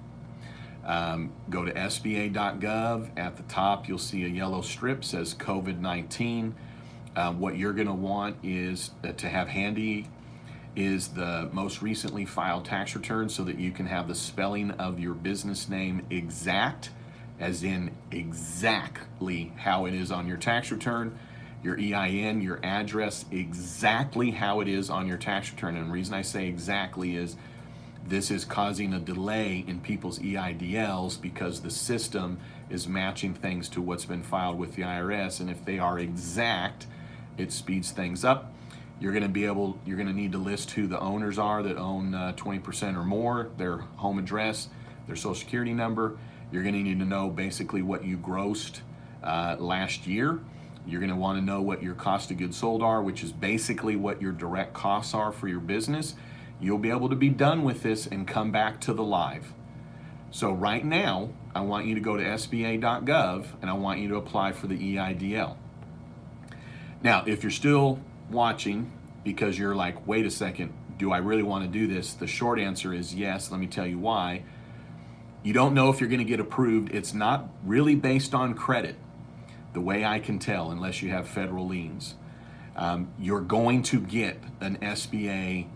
Go to sba.gov. At the top, you'll see a yellow strip says COVID-19. What you're going to want is to have handy is the most recently filed tax return so that you can have the spelling of your business name exact, as in exactly how it is on your tax return, your EIN, your address, exactly how it is on your tax return. And the reason I say exactly is this is causing a delay in people's EIDLs because the system is matching things to what's been filed with the IRS. And if they are exact, it speeds things up. You're going to need to list who the owners are that own 20% or more, their home address, their social security number. You're going to need to know basically what you grossed last year. You're going to want to know what your cost of goods sold are, which is basically what your direct costs are for your business. You'll be able to be done with this and come back to the live. So right now, I want you to go to sba.gov and I want you to apply for the EIDL. Now, if you're still watching because you're like, wait a second, do I really want to do this? The short answer is yes. Let me tell you why. You don't know if you're going to get approved. It's not really based on credit, the way I can tell, unless you have federal liens. You're going to get an SBA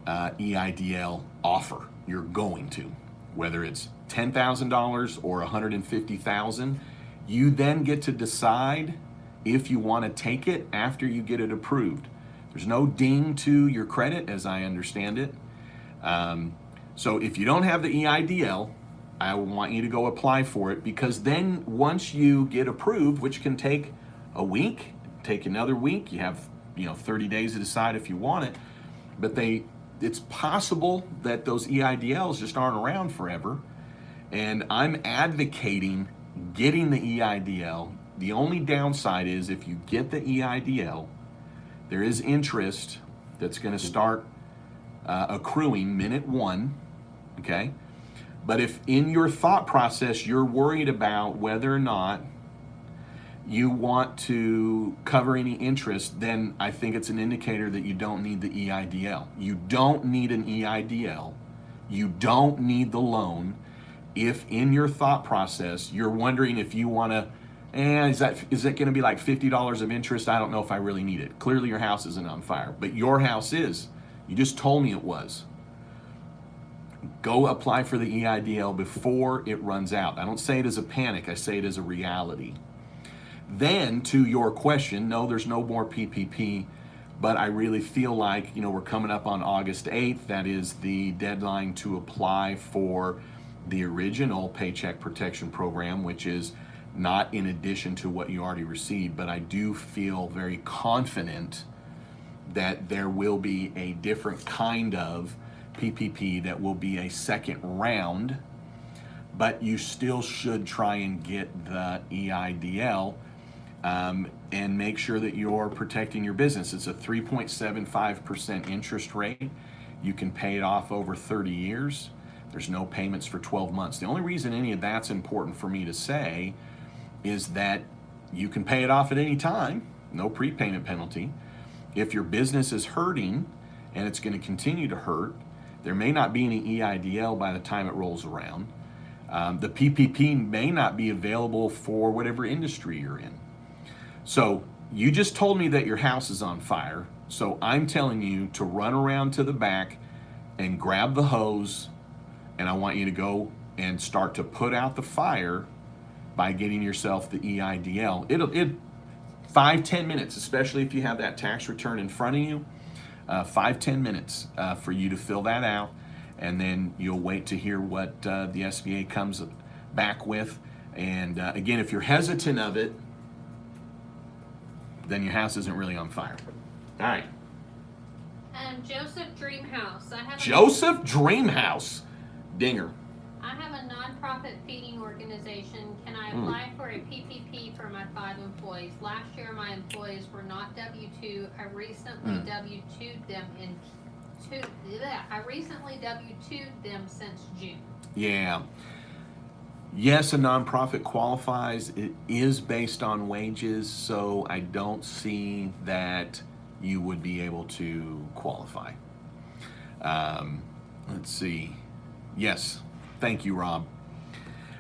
EIDL offer. You're going to, whether it's $10,000 or $150,000. You then get to decide if you want to take it after you get it approved. There's no ding to your credit, as I understand it. So if you don't have the EIDL, I want you to go apply for it, because then once you get approved, which can take a week, take another week, you have 30 days to decide if you want it, but it's possible that those EIDLs just aren't around forever. And I'm advocating getting the EIDL. The only downside is if you get the EIDL, there is interest that's going to start accruing minute one, okay? But if in your thought process you're worried about whether or not you want to cover any interest, then I think it's an indicator that you don't need the EIDL. You don't need an EIDL. You don't need the loan. If in your thought process you're wondering if you want to, is it going to be like $50 of interest? I don't know if I really need it. Clearly your house isn't on fire, but your house is. You just told me it was. Go apply for the EIDL before it runs out. I don't say it as a panic, I say it as a reality. Then to your question, no, there's no more PPP, but I really feel like, we're coming up on August 8th. That is the deadline to apply for the original Paycheck Protection Program, which is not in addition to what you already received, but I do feel very confident that there will be a different kind of PPP that will be a second round, but you still should try and get the EIDL and make sure that you're protecting your business. It's a 3.75% interest rate. You can pay it off over 30 years. There's no payments for 12 months. The only reason any of that's important for me to say is that you can pay it off at any time, no prepayment penalty. If your business is hurting and it's going to continue to hurt, there may not be any EIDL by the time it rolls around. The PPP may not be available for whatever industry you're in. So you just told me that your house is on fire. So I'm telling you to run around to the back and grab the hose, and I want you to go and start to put out the fire by getting yourself the EIDL. It 5-10 minutes, especially if you have that tax return in front of you. 5-10 minutes for you to fill that out, and then you'll wait to hear what the SBA comes back with. And again, if you're hesitant of it, then your house isn't really on fire. All right. Joseph Dreamhouse. Joseph Dreamhouse. Dinger. I have a nonprofit feeding organization. Can I apply for a PPP for my 5 employees? Last year, my employees were not W-2. I recently W-2'd them since June. Yeah. Yes, a nonprofit qualifies. It is based on wages, so I don't see that you would be able to qualify. Let's see. Yes. Thank you, Rob.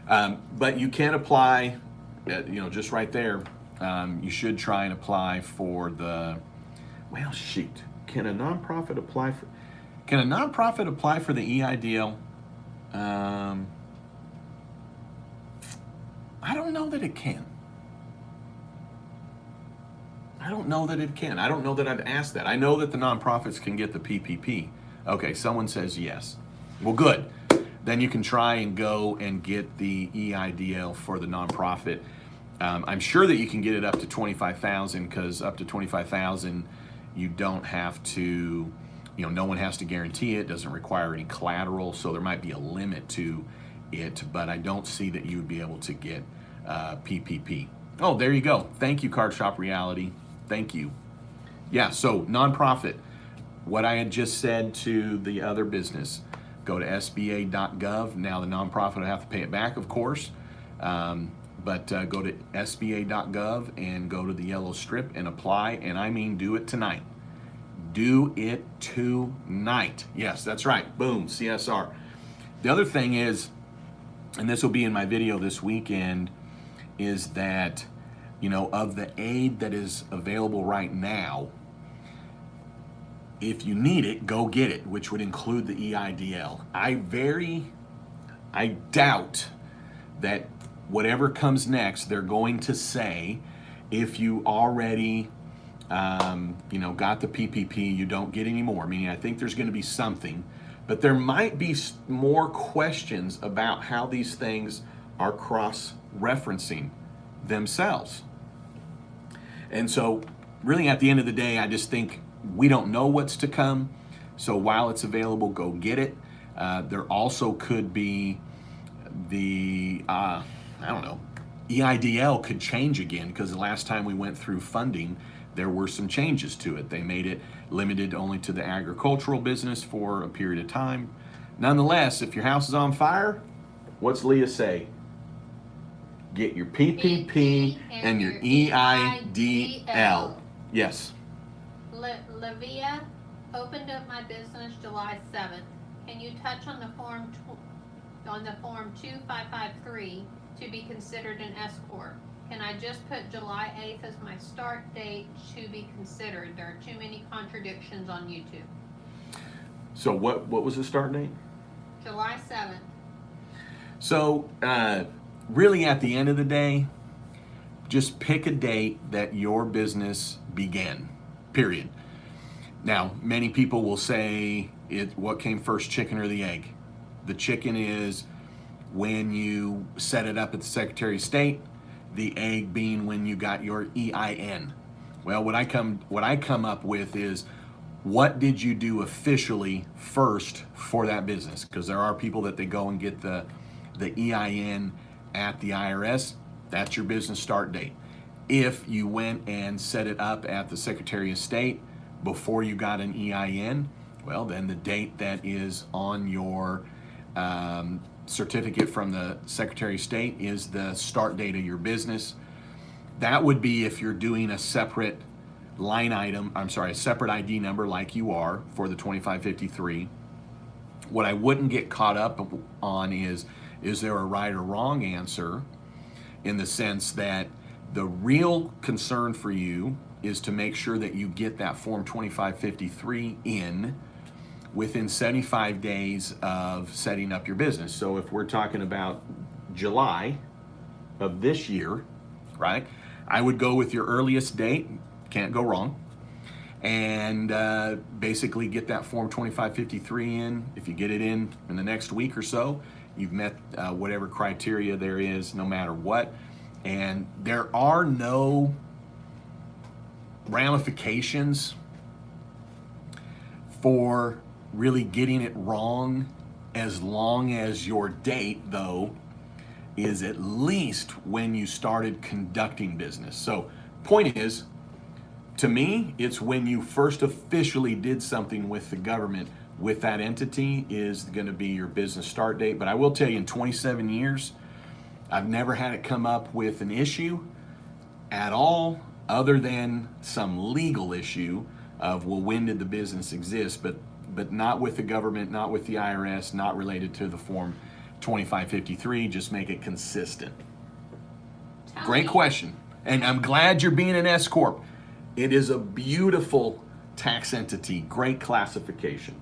But you can apply, just right there. You should try and apply for the, can a nonprofit apply for the EIDL? I don't know that it can. I don't know that I've asked that. I know that the nonprofits can get the PPP. Okay, someone says yes. Well, good. Then you can try and go and get the EIDL for the nonprofit. I'm sure that you can get it up to $25,000, because up to $25,000, you don't have to, no one has to guarantee it. Doesn't require any collateral, so there might be a limit to it. But I don't see that you would be able to get PPP. Oh, there you go. Thank you, Card Shop Reality. Thank you. Yeah. So nonprofit. What I had just said to the other business. Go to SBA.gov. Now the nonprofit will have to pay it back, of course, but go to SBA.gov and go to the yellow strip and apply, and I mean do it tonight. Do it tonight. Yes, that's right. Boom, CSR. The other thing is, and this will be in my video this weekend, is that, of the aid that is available right now, if you need it, go get it, which would include the EIDL. I doubt that whatever comes next, they're going to say, if you already, got the PPP, you don't get any more. Meaning, I think there's going to be something, but there might be more questions about how these things are cross-referencing themselves. And so, really, at the end of the day, I just think we don't know what's to come, so while it's available, go get it. There also could be the, EIDL could change again, because the last time we went through funding, there were some changes to it. They made it limited only to the agricultural business for a period of time. Nonetheless, if your house is on fire, what's Leah say? get your PPP and your EIDL. Yes. Livia opened up my business July 7th. Can you touch on the form 2553 to be considered an S corp? Can I just put July 8th as my start date to be considered? There are too many contradictions on YouTube. So what was the start date? July 7th. So really at the end of the day, just pick a date that your business began, period. Now, many people will say, what came first, chicken or the egg? The chicken is when you set it up at the Secretary of State, the egg being when you got your EIN. Well, what I come up with is, what did you do officially first for that business? Because there are people that they go and get the EIN at the IRS. That's your business start date. If you went and set it up at the Secretary of State before you got an EIN, well, then the date that is on your certificate from the Secretary of State is the start date of your business. That would be if you're doing a separate a separate ID number like you are for the 2553. What I wouldn't get caught up on is there a right or wrong answer, in the sense that the real concern for you is to make sure that you get that form 2553 in within 75 days of setting up your business. So if we're talking about July of this year, right, I would go with your earliest date, can't go wrong, and basically get that form 2553 in. If you get it in the next week or so, you've met whatever criteria there is, no matter what. And there are no ramifications for really getting it wrong, as long as your date, though, is at least when you started conducting business. So point is, to me, it's when you first officially did something with the government, with that entity, is going to be your business start date. But I will tell you, in 27 years, I've never had it come up with an issue at all, other than some legal issue of, well, when did the business exist, but not with the government, not with the IRS, not related to the form 2553. Just make it consistent. Great question. And I'm glad you're being an S corp. It is a beautiful tax entity. Great classification.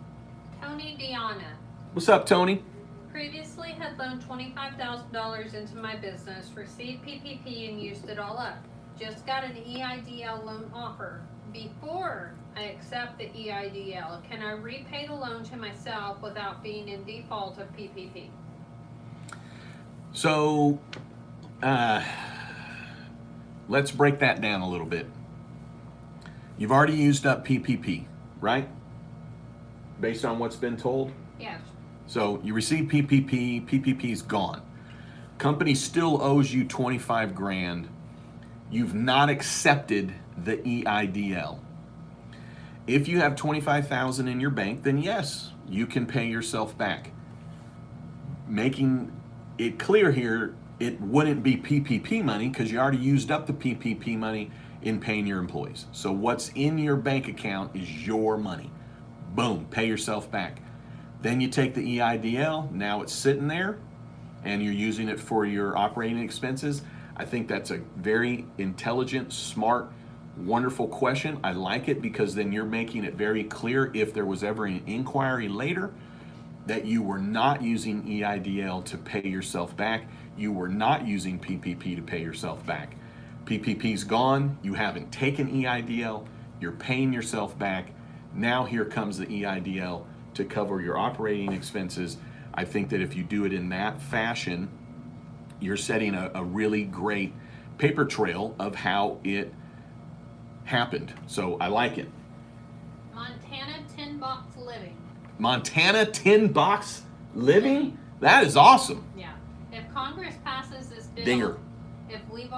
Tony Deanna. What's up, Tony? Previously had loaned $25,000 into my business, received PPP, and used it all up. Just got an EIDL loan offer. Before I accept the EIDL, can I repay the loan to myself without being in default of PPP? So, let's break that down a little bit. You've already used up PPP, right? Based on what's been told? Yes. So you receive PPP, PPP's gone. Company still owes you 25 grand. You've not accepted the EIDL. If you have 25,000 in your bank, then yes, you can pay yourself back. Making it clear here, it wouldn't be PPP money because you already used up the PPP money in paying your employees. So what's in your bank account is your money. Boom, pay yourself back. Then you take the EIDL, now it's sitting there, and you're using it for your operating expenses. I think that's a very intelligent, smart, wonderful question. I like it because then you're making it very clear, if there was ever an inquiry later, that you were not using EIDL to pay yourself back. You were not using PPP to pay yourself back. PPP's gone, you haven't taken EIDL, you're paying yourself back. Now here comes the EIDL to cover your operating expenses. I think that if you do it in that fashion, you're setting a really great paper trail of how it happened. So I like it. Montana Tin Box Living. Montana Tin Box Living? That is awesome. Yeah. If Congress passes this bill, Dinger. if we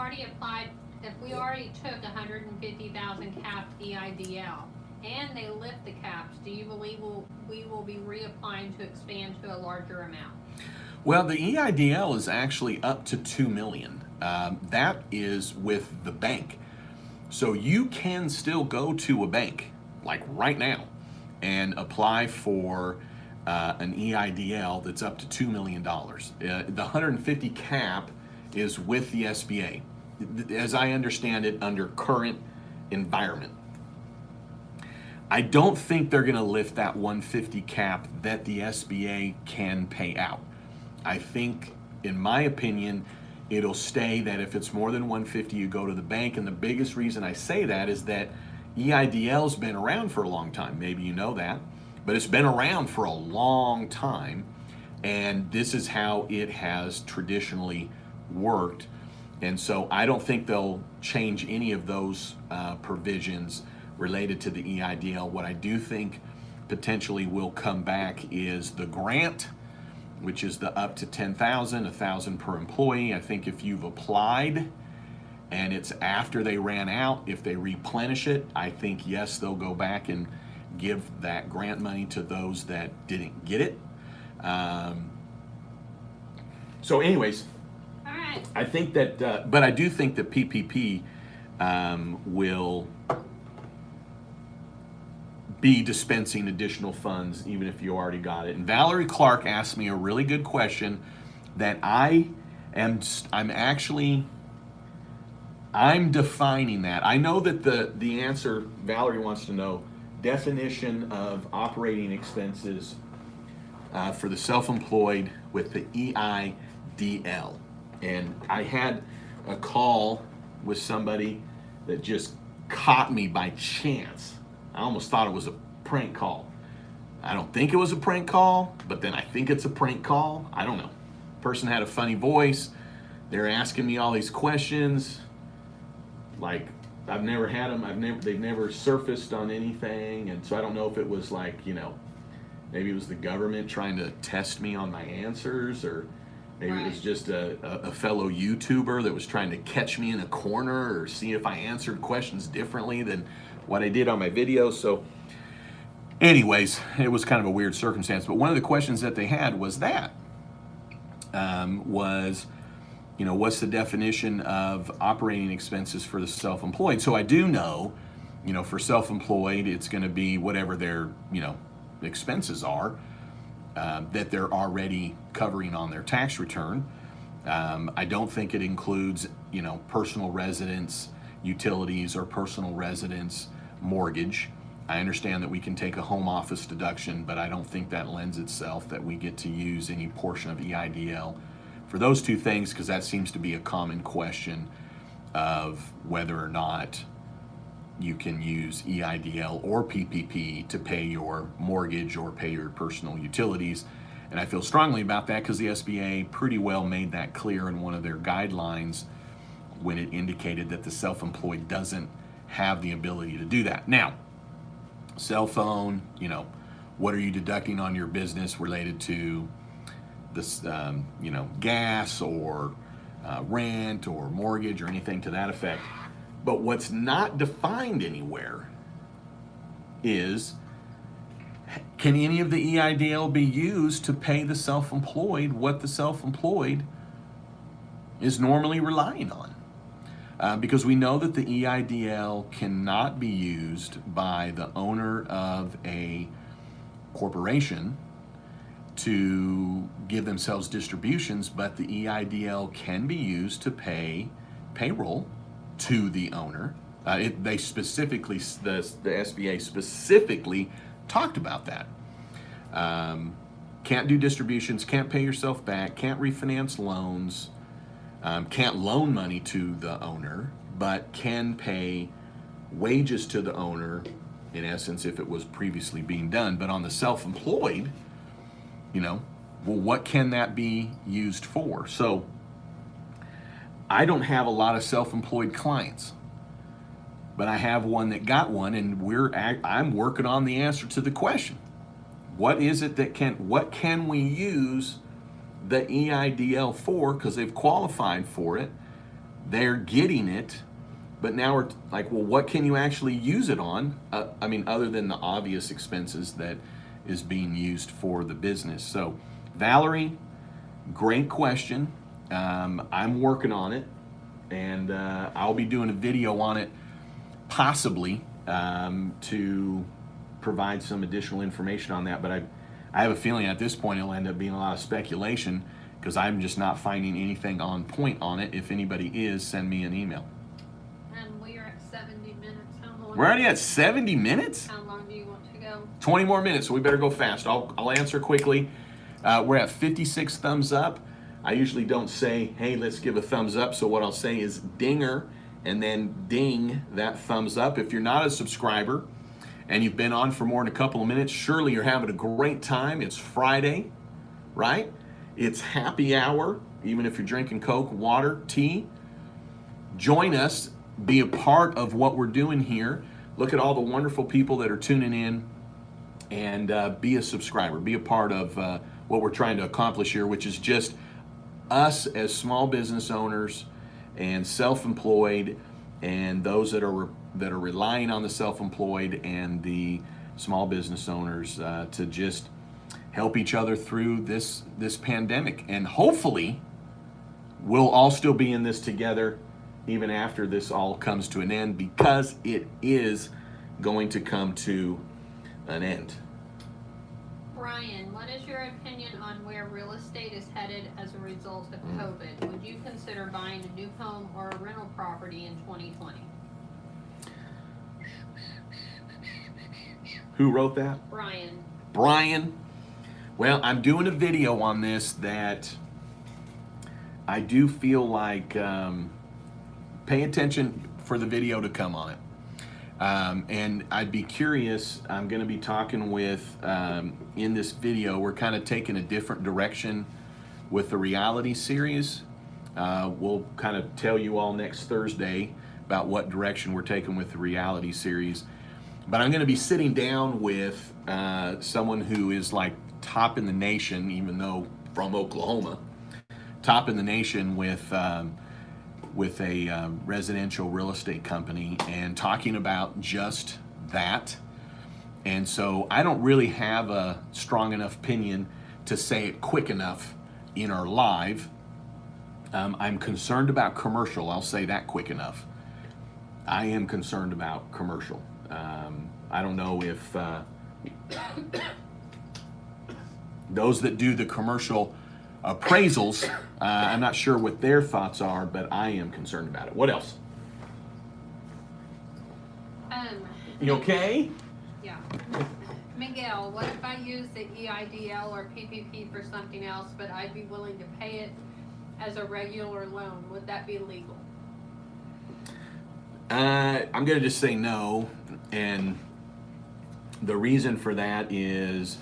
already took 150,000 capped EIDL and they lift the caps, do you believe we will be reapplying to expand to a larger amount? Well, the EIDL is actually up to $2 million. that is with the bank. So you can still go to a bank, like right now, and apply for an EIDL that's up to $2 million. The 150 cap is with the SBA, as I understand it, under current environment. I don't think they're going to lift that 150 cap that the SBA can pay out. I think, in my opinion, it'll stay that if it's more than 150, you go to the bank. And the biggest reason I say that is that EIDL's been around for a long time. Maybe you know that, but it's been around for a long time. And this is how it has traditionally worked. And so I don't think they'll change any of those provisions related to the EIDL. What I do think potentially will come back is the grant, which is the up to 10,000, 1,000 per employee. I think if you've applied and it's after they ran out, if they replenish it, I think yes, they'll go back and give that grant money to those that didn't get it. So anyways, All right. I think that, but I do think that PPP will be dispensing additional funds even if you already got it. And Valerie Clark asked me a really good question that I'm defining that. I know that the answer Valerie wants to know, definition of operating expenses for the self-employed with the EIDL. And I had a call with somebody that just caught me by chance. I almost thought it was a prank call. I don't think it was a prank call, but then I think it's a prank call. I don't know. Person had a funny voice. They're asking me all these questions. Like, I've never had them. They've never surfaced on anything. And so I don't know if it was like, maybe it was the government trying to test me on my answers, or maybe it was just a fellow YouTuber that was trying to catch me in a corner or see if I answered questions differently than what I did on my video. So anyways, it was kind of a weird circumstance. But one of the questions that they had was what's the definition of operating expenses for the self-employed? So I do know, for self-employed, it's going to be whatever their, expenses are that they're already covering on their tax return. I don't think it includes, personal residence utilities or personal residence mortgage. I understand that we can take a home office deduction, but I don't think that lends itself that we get to use any portion of EIDL for those two things, because that seems to be a common question of whether or not you can use EIDL or PPP to pay your mortgage or pay your personal utilities. And I feel strongly about that because the SBA pretty well made that clear in one of their guidelines when it indicated that the self-employed doesn't have the ability to do that. Now, cell phone, what are you deducting on your business related to this, gas or rent or mortgage or anything to that effect. But what's not defined anywhere is, can any of the EIDL be used to pay the self-employed what the self-employed is normally relying on? Because we know that the EIDL cannot be used by the owner of a corporation to give themselves distributions, but the EIDL can be used to pay payroll to the owner. They specifically, the SBA specifically talked about that. Can't do distributions, can't pay yourself back, can't refinance loans, can't loan money to the owner, but can pay wages to the owner, in essence, if it was previously being done. But on the self-employed, what can that be used for? So I don't have a lot of self-employed clients, but I have one that got one, and I'm working on the answer to the question. What is it what can we use the EIDL for? Because they've qualified for it, they're getting it, but now we're like, well, what can you actually use it on? Other than the obvious expenses that is being used for the business. So Valerie, great question. I'm working on it. and I'll be doing a video on it, possibly to provide some additional information on that. But I have a feeling at this point it'll end up being a lot of speculation, because I'm just not finding anything on point on it. If anybody is, send me an email. And we are at 70 minutes. How long? We're already at 70 minutes? How long do you want to go? 20 more minutes, so we better go fast. I'll answer quickly. We're at 56 thumbs up. I usually don't say, hey, let's give a thumbs up. So what I'll say is dinger, and then ding that thumbs up. If you're not a subscriber and you've been on for more than a couple of minutes, surely you're having a great time. It's Friday, right? It's happy hour, even if you're drinking Coke, water, tea. Join us, be a part of what we're doing here. Look at all the wonderful people that are tuning in, and be a subscriber. Be a part of what we're trying to accomplish here, which is just us as small business owners and self-employed, and those that are relying on the self-employed and the small business owners to just help each other through this pandemic. And hopefully we'll all still be in this together even after this all comes to an end, because it is going to come to an end. Brian, what is your opinion on where real estate is headed as a result of COVID? Would you consider buying a new home or a rental property in 2020? Who wrote that? Brian. Well, I'm doing a video on this that I do feel like pay attention for the video to come on it. And I'd be curious, I'm going to be talking with, in this video, we're kind of taking a different direction with the reality series. We'll kind of tell you all next Thursday about what direction we're taking with the reality series. But I'm going to be sitting down with someone who is like top in the nation, even though from Oklahoma, top in the nation with a residential real estate company, and talking about just that. And so I don't really have a strong enough opinion to say it quick enough in our live. I'm concerned about commercial. I'll say that quick enough. I am concerned about commercial. I don't know if those that do the commercial appraisals, I'm not sure what their thoughts are, but I am concerned about it. What else? You okay? Yeah. Miguel, what if I use the EIDL or PPP for something else, but I'd be willing to pay it as a regular loan? Would that be legal? I'm going to just say no, and the reason for that is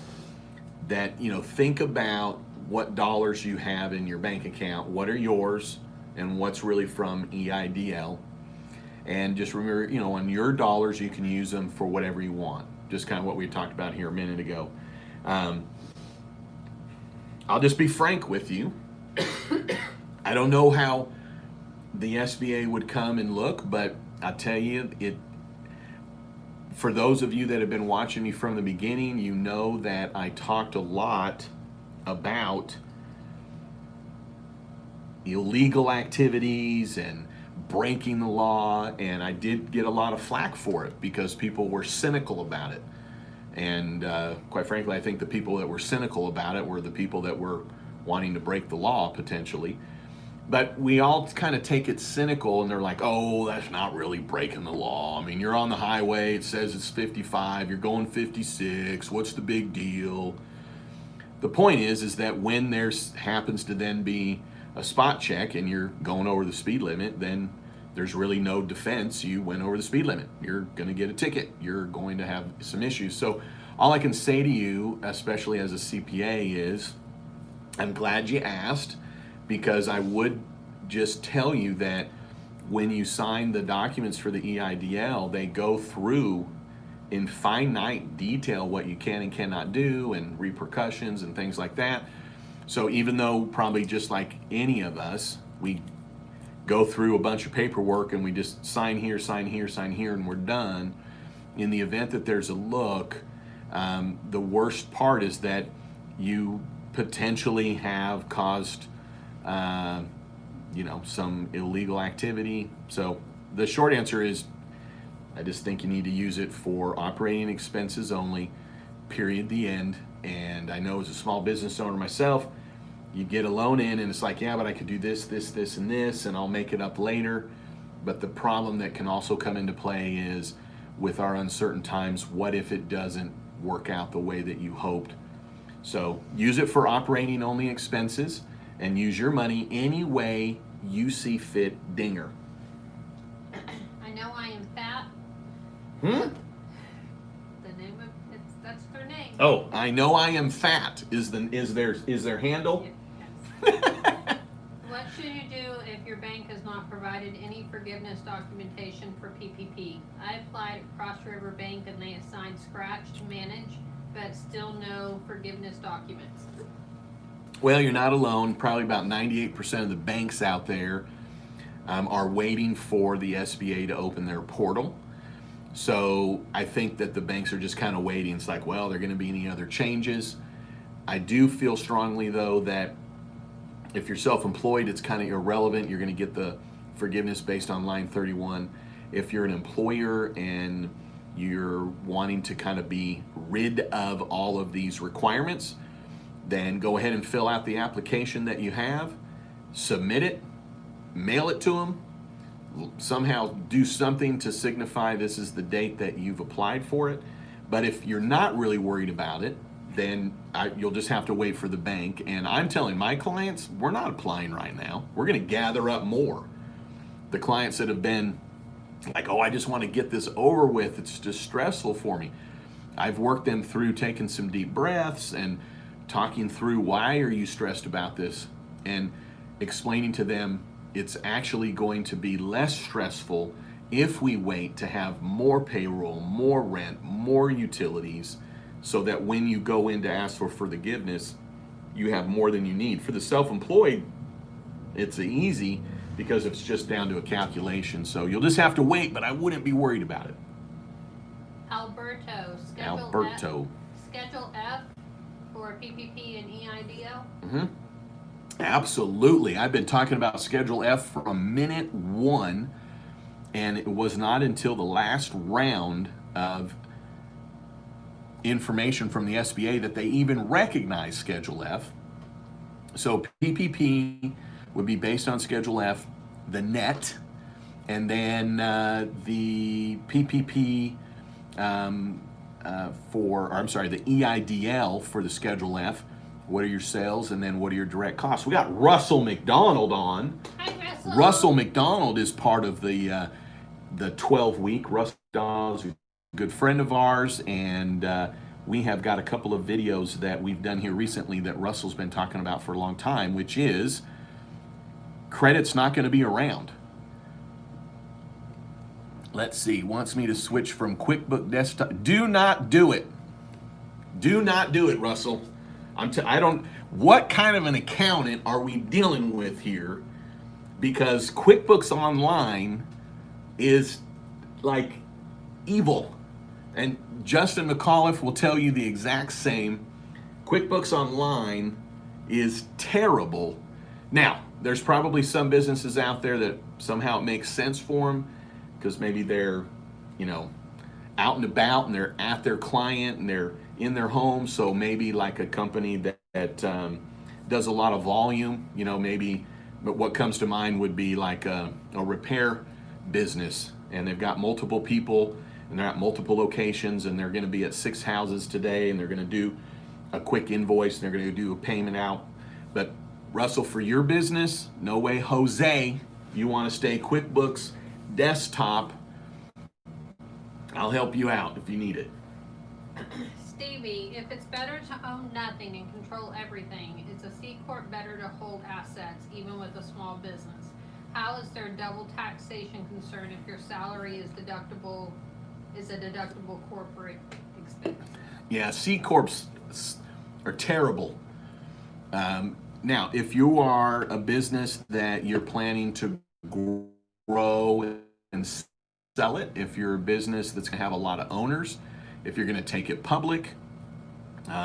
that, think about what dollars you have in your bank account, what are yours, and what's really from EIDL. And just remember, on your dollars, you can use them for whatever you want. Just kind of what we talked about here a minute ago. I'll just be frank with you. I don't know how the SBA would come and look, but I'll tell you, for those of you that have been watching me from the beginning, you know that I talked a lot about illegal activities and breaking the law, and I did get a lot of flack for it because people were cynical about it. And quite frankly, I think the people that were cynical about it were the people that were wanting to break the law potentially. But we all kind of take it cynical, and they're like, oh, that's not really breaking the law. I mean, you're on the highway, it says it's 55, you're going 56, what's the big deal? The point is that when there happens to then be a spot check and you're going over the speed limit, then there's really no defense. You went over the speed limit. You're going to get a ticket. You're going to have some issues. So all I can say to you, especially as a CPA, is I'm glad you asked, because I would just tell you that when you sign the documents for the EIDL, they go through in finite detail what you can and cannot do and repercussions and things like that. So even though probably just like any of us, we go through a bunch of paperwork and we just sign here, sign here, sign here, and we're done, in the event that there's a look, the worst part is that you potentially have caused some illegal activity. So the short answer is, I just think you need to use it for operating expenses only, period, the end. And I know as a small business owner myself, you get a loan in and it's like, yeah, but I could do this, and this, and I'll make it up later. But the problem that can also come into play is, with our uncertain times, what if it doesn't work out the way that you hoped? So use it for operating only expenses and use your money any way you see fit, Dinger. I know I am fat. The name of that's their name. Oh, I know I am fat is their handle? Yes. What should you do if your bank has not provided any forgiveness documentation for PPP? I applied at Cross River Bank and they assigned Scratch to manage, but still no forgiveness documents. Well, you're not alone. Probably about 98% of the banks out there are waiting for the SBA to open their portal. So I think that the banks are just kind of waiting. It's like, well, are there going to be any other changes? I do feel strongly, though, that if you're self-employed, it's kind of irrelevant. You're going to get the forgiveness based on line 31. If you're an employer and you're wanting to kind of be rid of all of these requirements, then go ahead and fill out the application that you have, submit it, mail it to them, somehow do something to signify this is the date that you've applied for it. But if you're not really worried about it, then you'll just have to wait for the bank. And I'm telling my clients, we're not applying right now. We're going to gather up more. The clients that have been like, oh, I just want to get this over with, it's just stressful for me. I've worked them through taking some deep breaths and talking through, why are you stressed about this, and explaining to them it's actually going to be less stressful if we wait to have more payroll, more rent, more utilities, so that when you go in to ask for forgiveness, you have more than you need. For the self-employed, it's easy because it's just down to a calculation. So you'll just have to wait, but I wouldn't be worried about it. Alberto, Schedule F for PPP and EIDL? Absolutely. I've been talking about Schedule F from minute one, and it was not until the last round of information from the SBA that they even recognized Schedule F. So PPP would be based on Schedule F, the net, and then the PPP the EIDL for the Schedule F. What are your sales, and then what are your direct costs? We got Russell McDonald on. Hi, Russell. Russell McDonald is part of the 12-week. Russell McDonald is a good friend of ours, and we have got a couple of videos that we've done here recently that Russell's been talking about for a long time, which is credit's not going to be around. Let's see, wants me to switch from QuickBook Desktop. Do not do it. Do not do it, Russell. What kind of an accountant are we dealing with here? Because QuickBooks Online is like evil. And Justin McAuliffe will tell you the exact same. QuickBooks Online is terrible. Now, there's probably some businesses out there that somehow it makes sense for them, because maybe they're, out and about and they're at their client and they're in their home. So maybe like a company that does a lot of volume, maybe, but what comes to mind would be like a repair business, and they've got multiple people and they're at multiple locations, and they're going to be at 6 houses today, and they're going to do a quick invoice and they're going to do a payment out. But Russell, for your business, no way, Jose, you want to stay QuickBooks Desktop. I'll help you out if you need it. Stevie, if it's better to own nothing and control everything, is a C Corp better to hold assets even with a small business? How is there double taxation concern if your salary is a deductible corporate expense? Yeah, C Corps are terrible. Now, if you are a business that you're planning to grow and sell it, if you're a business that's going to have a lot of owners, if you're going to take it public,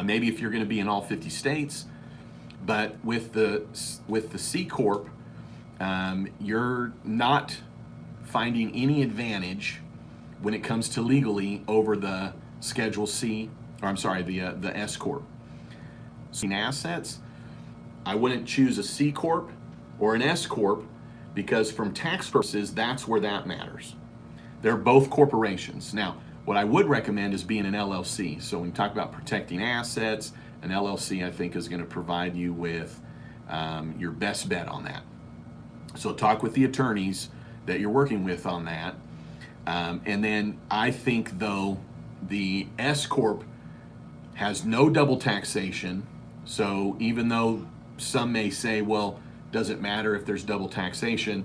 maybe if you're going to be in all 50 states, but with the C Corp, you're not finding any advantage when it comes to legally over the Schedule C, or I'm sorry, the S Corp. In assets, I wouldn't choose a C Corp or an S Corp because from tax purposes, that's where that matters. They're both corporations. Now, what I would recommend is being an LLC. So when you talk about protecting assets, an LLC I think is going to provide you with your best bet on that. So talk with the attorneys that you're working with on that. And then I think though the S Corp has no double taxation. So even though some may say, well, does it matter if there's double taxation?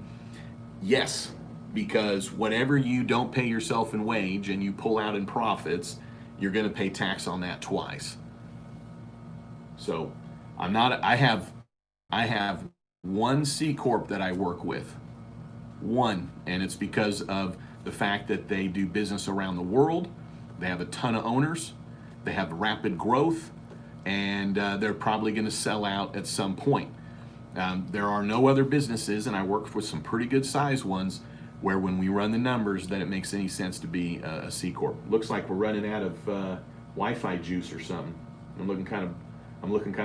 Yes, because whatever you don't pay yourself in wage and you pull out in profits, you're going to pay tax on that twice. So I have one C Corp that I work with. One, and it's because of the fact that they do business around the world. They have a ton of owners. They have rapid growth, and they're probably going to sell out at some point. There are no other businesses, and I work with some pretty good sized ones, where when we run the numbers that it makes any sense to be a C Corp. Looks like we're running out of Wi-Fi juice or something. I'm looking kind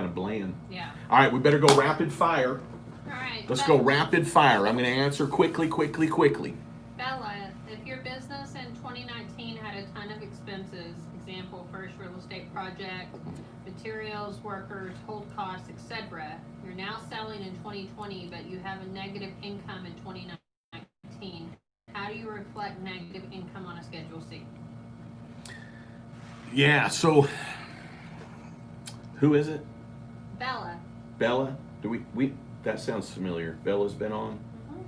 of bland. Yeah. All right, we better go rapid fire. All right. Let's go rapid fire. I'm going to answer quickly. Bella, if your business in 2019 had a ton of expenses, example, first real estate project, materials, workers, hold costs, etc., you're now selling in 2020, but you have a negative income in 2019. How do you reflect negative income on a Schedule C? Yeah, so who is it? Bella. Do we that sounds familiar. Bella's been on. Mm-hmm.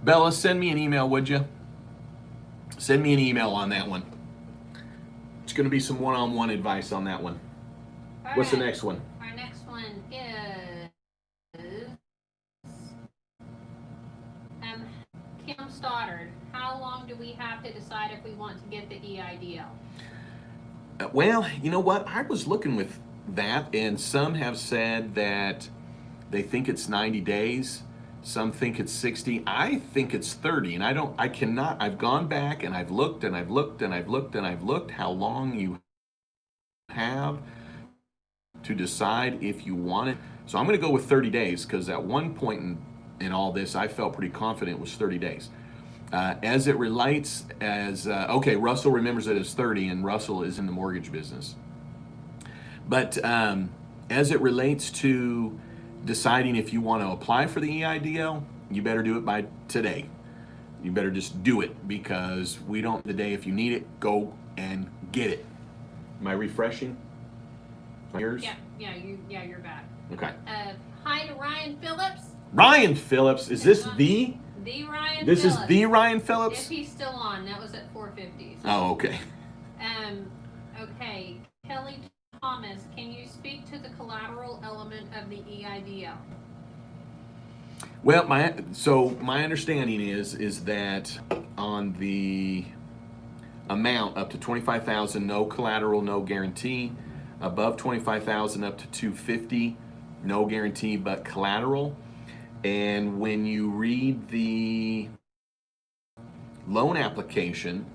Bella, send me an email, would you? Send me an email on that one. It's going to be some one-on-one advice on that one. All What's right. the next one? Our next one is Kim Stoddard. How long do we have to decide if we want to get the EIDL? Well, you know what? I was looking with that, and some have said that they think it's 90 days. Some think it's 60. I think it's 30, and I've gone back and I've looked how long you have to decide if you want it. So I'm going to go with 30 days because at one point in all this, I felt pretty confident it was 30 days. As it relates okay, Russell remembers it as 30, and Russell is in the mortgage business. But as it relates to deciding if you want to apply for the EIDL, you better do it by today. You better just do it because we don't, the day if you need it, go and get it. Am I refreshing? My ears? Yeah, you're back. Okay. Hi to Ryan Phillips. Ryan Phillips, is this The Ryan Phillips. This is the Ryan Phillips? If he's still on, that was at 4:50. So. Oh, okay. Okay. Kelly Thomas, can you speak to the collateral element of the EIDL? Well, my understanding is that on the amount up to $25,000, no collateral, no guarantee. Above $25,000 up to $250,000, no guarantee but collateral. And when you read the loan application,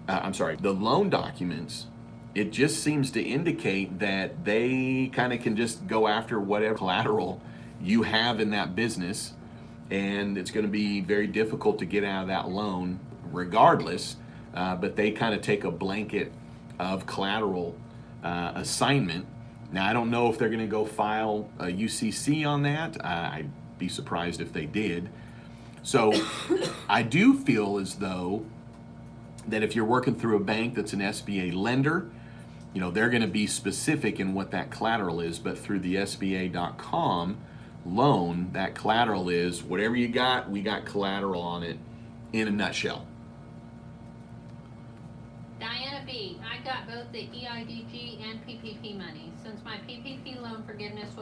the loan documents, it just seems to indicate that they kind of can just go after whatever collateral you have in that business, and it's going to be very difficult to get out of that loan regardless, but they kind of take a blanket of collateral assignment. Now, I don't know if they're going to go file a UCC on that. I'd be surprised if they did. So I do feel as though that if you're working through a bank that's an SBA lender, you know, they're going to be specific in what that collateral is, but through the SBA.com loan, that collateral is whatever you got, we got collateral on it in a nutshell. Diana B., I got both the EIDG and PPP money. Since my PPP loan forgiveness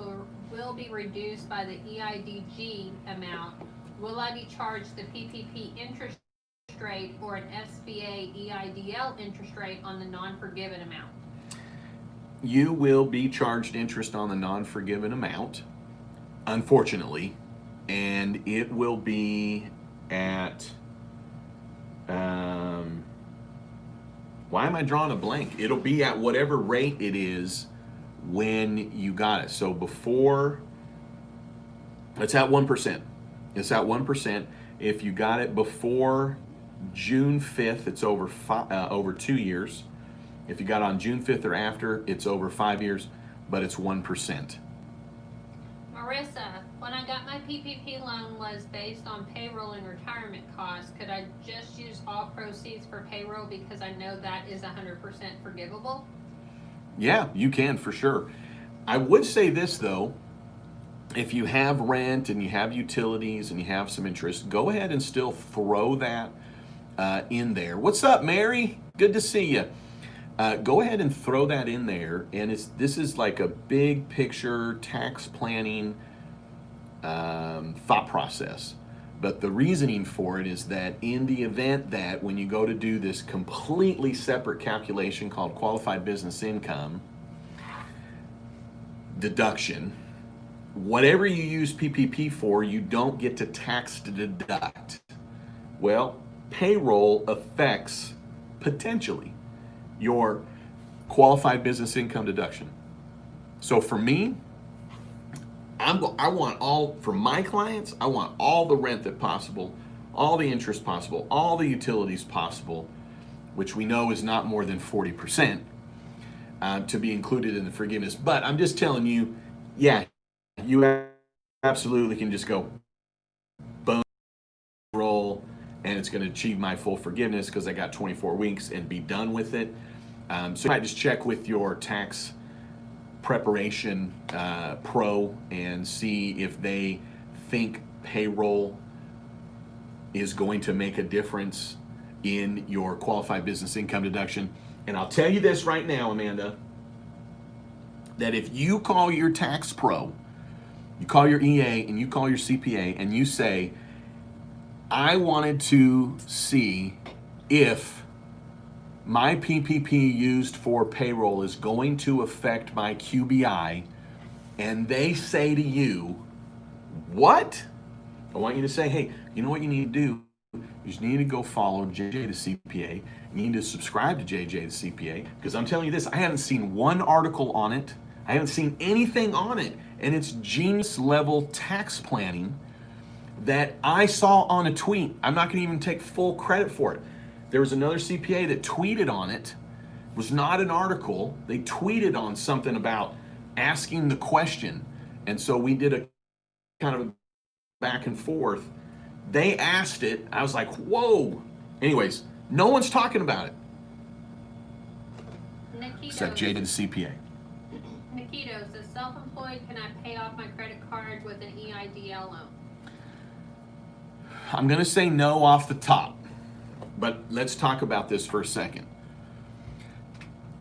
will be reduced by the EIDG amount, will I be charged the PPP interest rate or an SBA EIDL interest rate on the non-forgiven amount? You will be charged interest on the non-forgiven amount, unfortunately, and it will be at, why am I drawing a blank? It'll be at whatever rate it is when you got it. So before, it's at 1%. It's at 1%. If you got it before June 5th, it's over 2 years. If you got it on June 5th or after, it's over 5 years, but it's 1%. Marissa, when I got my PPP loan was based on payroll and retirement costs. Could I just use all proceeds for payroll because I know that is 100% forgivable? Yeah, you can for sure. I would say this though, if you have rent and you have utilities and you have some interest, go ahead and still throw that in there. What's up, Mary? Good to see you. Go ahead and throw that in there, and this is like a big picture tax planning thought process. But the reasoning for it is that in the event that when you go to do this completely separate calculation called qualified business income deduction, whatever you use PPP for, you don't get to tax deduct. Well, payroll affects potentially your qualified business income deduction. So for me, I want all, for my clients, I want all the rent that possible, all the interest possible, all the utilities possible, which we know is not more than 40%, to be included in the forgiveness. But I'm just telling you, yeah, you absolutely can just go boom, roll, and it's going to achieve my full forgiveness because I got 24 weeks and be done with it. So you might just check with your tax preparation pro and see if they think payroll is going to make a difference in your qualified business income deduction. And I'll tell you this right now, Amanda, that if you call your tax pro, you call your EA and you call your CPA and you say, I wanted to see if my PPP used for payroll is going to affect my QBI, and they say to you, what? I want you to say, hey, you know what you need to do? You just need to go follow JJ the CPA. You need to subscribe to JJ the CPA, because I'm telling you this, I haven't seen one article on it. I haven't seen anything on it, and it's genius level tax planning that I saw on a tweet. I'm not gonna even take full credit for it. There was another CPA that tweeted on it. It was not an article. They tweeted on something about asking the question. And so we did a kind of a back and forth. They asked it. I was like, whoa. Anyways, no one's talking about it. Except Jade and CPA. Nikitos, as self-employed, can I pay off my credit card with an EIDL loan? I'm gonna say no off the top. But let's talk about this for a second.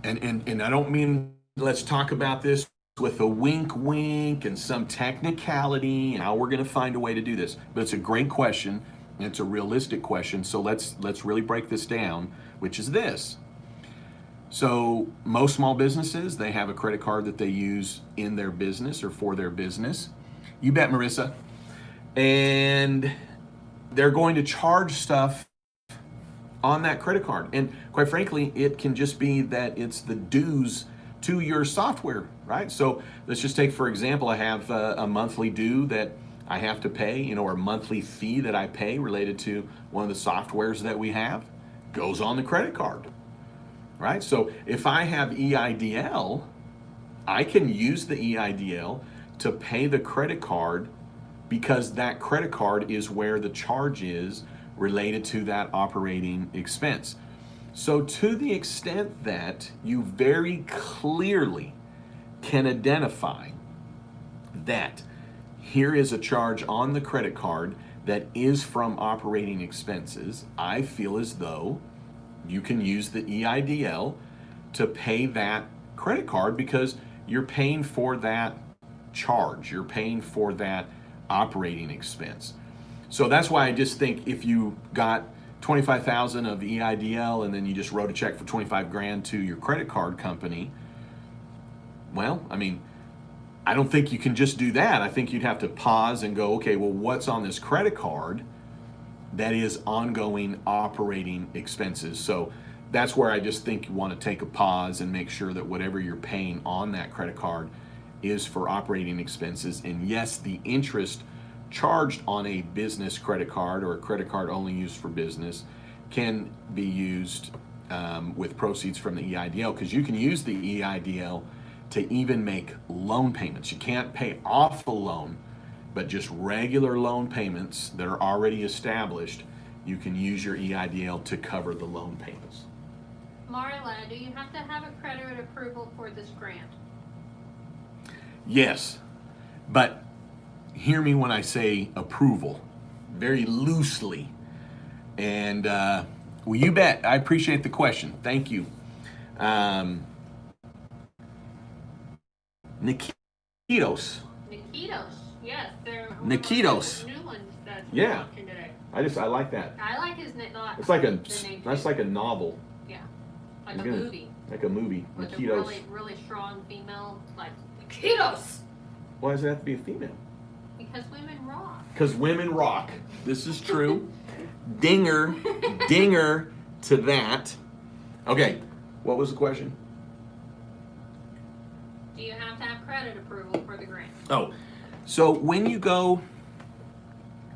And I don't mean let's talk about this with a wink and some technicality and how we're going to find a way to do this. But it's a great question and it's a realistic question. So let's really break this down, which is this. So most small businesses, they have a credit card that they use in their business or for their business. You bet, Marissa. And they're going to charge stuff on that credit card. And quite frankly, it can just be that it's the dues to your software, right? So let's just take, for example, I have a monthly due that I have to pay, or a monthly fee that I pay related to one of the softwares that we have, goes on the credit card, right? So if I have EIDL, I can use the EIDL to pay the credit card because that credit card is where the charge is related to that operating expense. So to the extent that you very clearly can identify that here is a charge on the credit card that is from operating expenses, I feel as though you can use the EIDL to pay that credit card because you're paying for that charge, you're paying for that operating expense. So that's why I just think if you got 25,000 of EIDL and then you just wrote a check for 25 grand to your credit card company, well, I mean, I don't think you can just do that. I think you'd have to pause and go, okay, well, what's on this credit card that is ongoing operating expenses? So that's where I just think you want to take a pause and make sure that whatever you're paying on that credit card is for operating expenses. And yes, the interest charged on a business credit card or a credit card only used for business can be used with proceeds from the EIDL, because you can use the EIDL to even make loan payments. You can't pay off the loan, but just regular loan payments that are already established, you can use your EIDL to cover the loan payments. Marla, do you have to have a credit approval for this grant? Yes, but hear me when I say approval, very loosely. And well, you bet. I appreciate the question. Thank you. Nikitos. Nikitos, yes. They're Nikitos. new ones that Yeah. we're today. I like that. I like his name. It's like a the name that's too. like a novel, Yeah, like It's a gonna- movie like a movie. with a Nikitos. really, really strong female, like Nikitos, Why does it have to be a female? because women rock. Because women rock. This is true. Dinger to that. Okay, what was the question? Do you have to have credit approval for the grant? Oh, so when you go,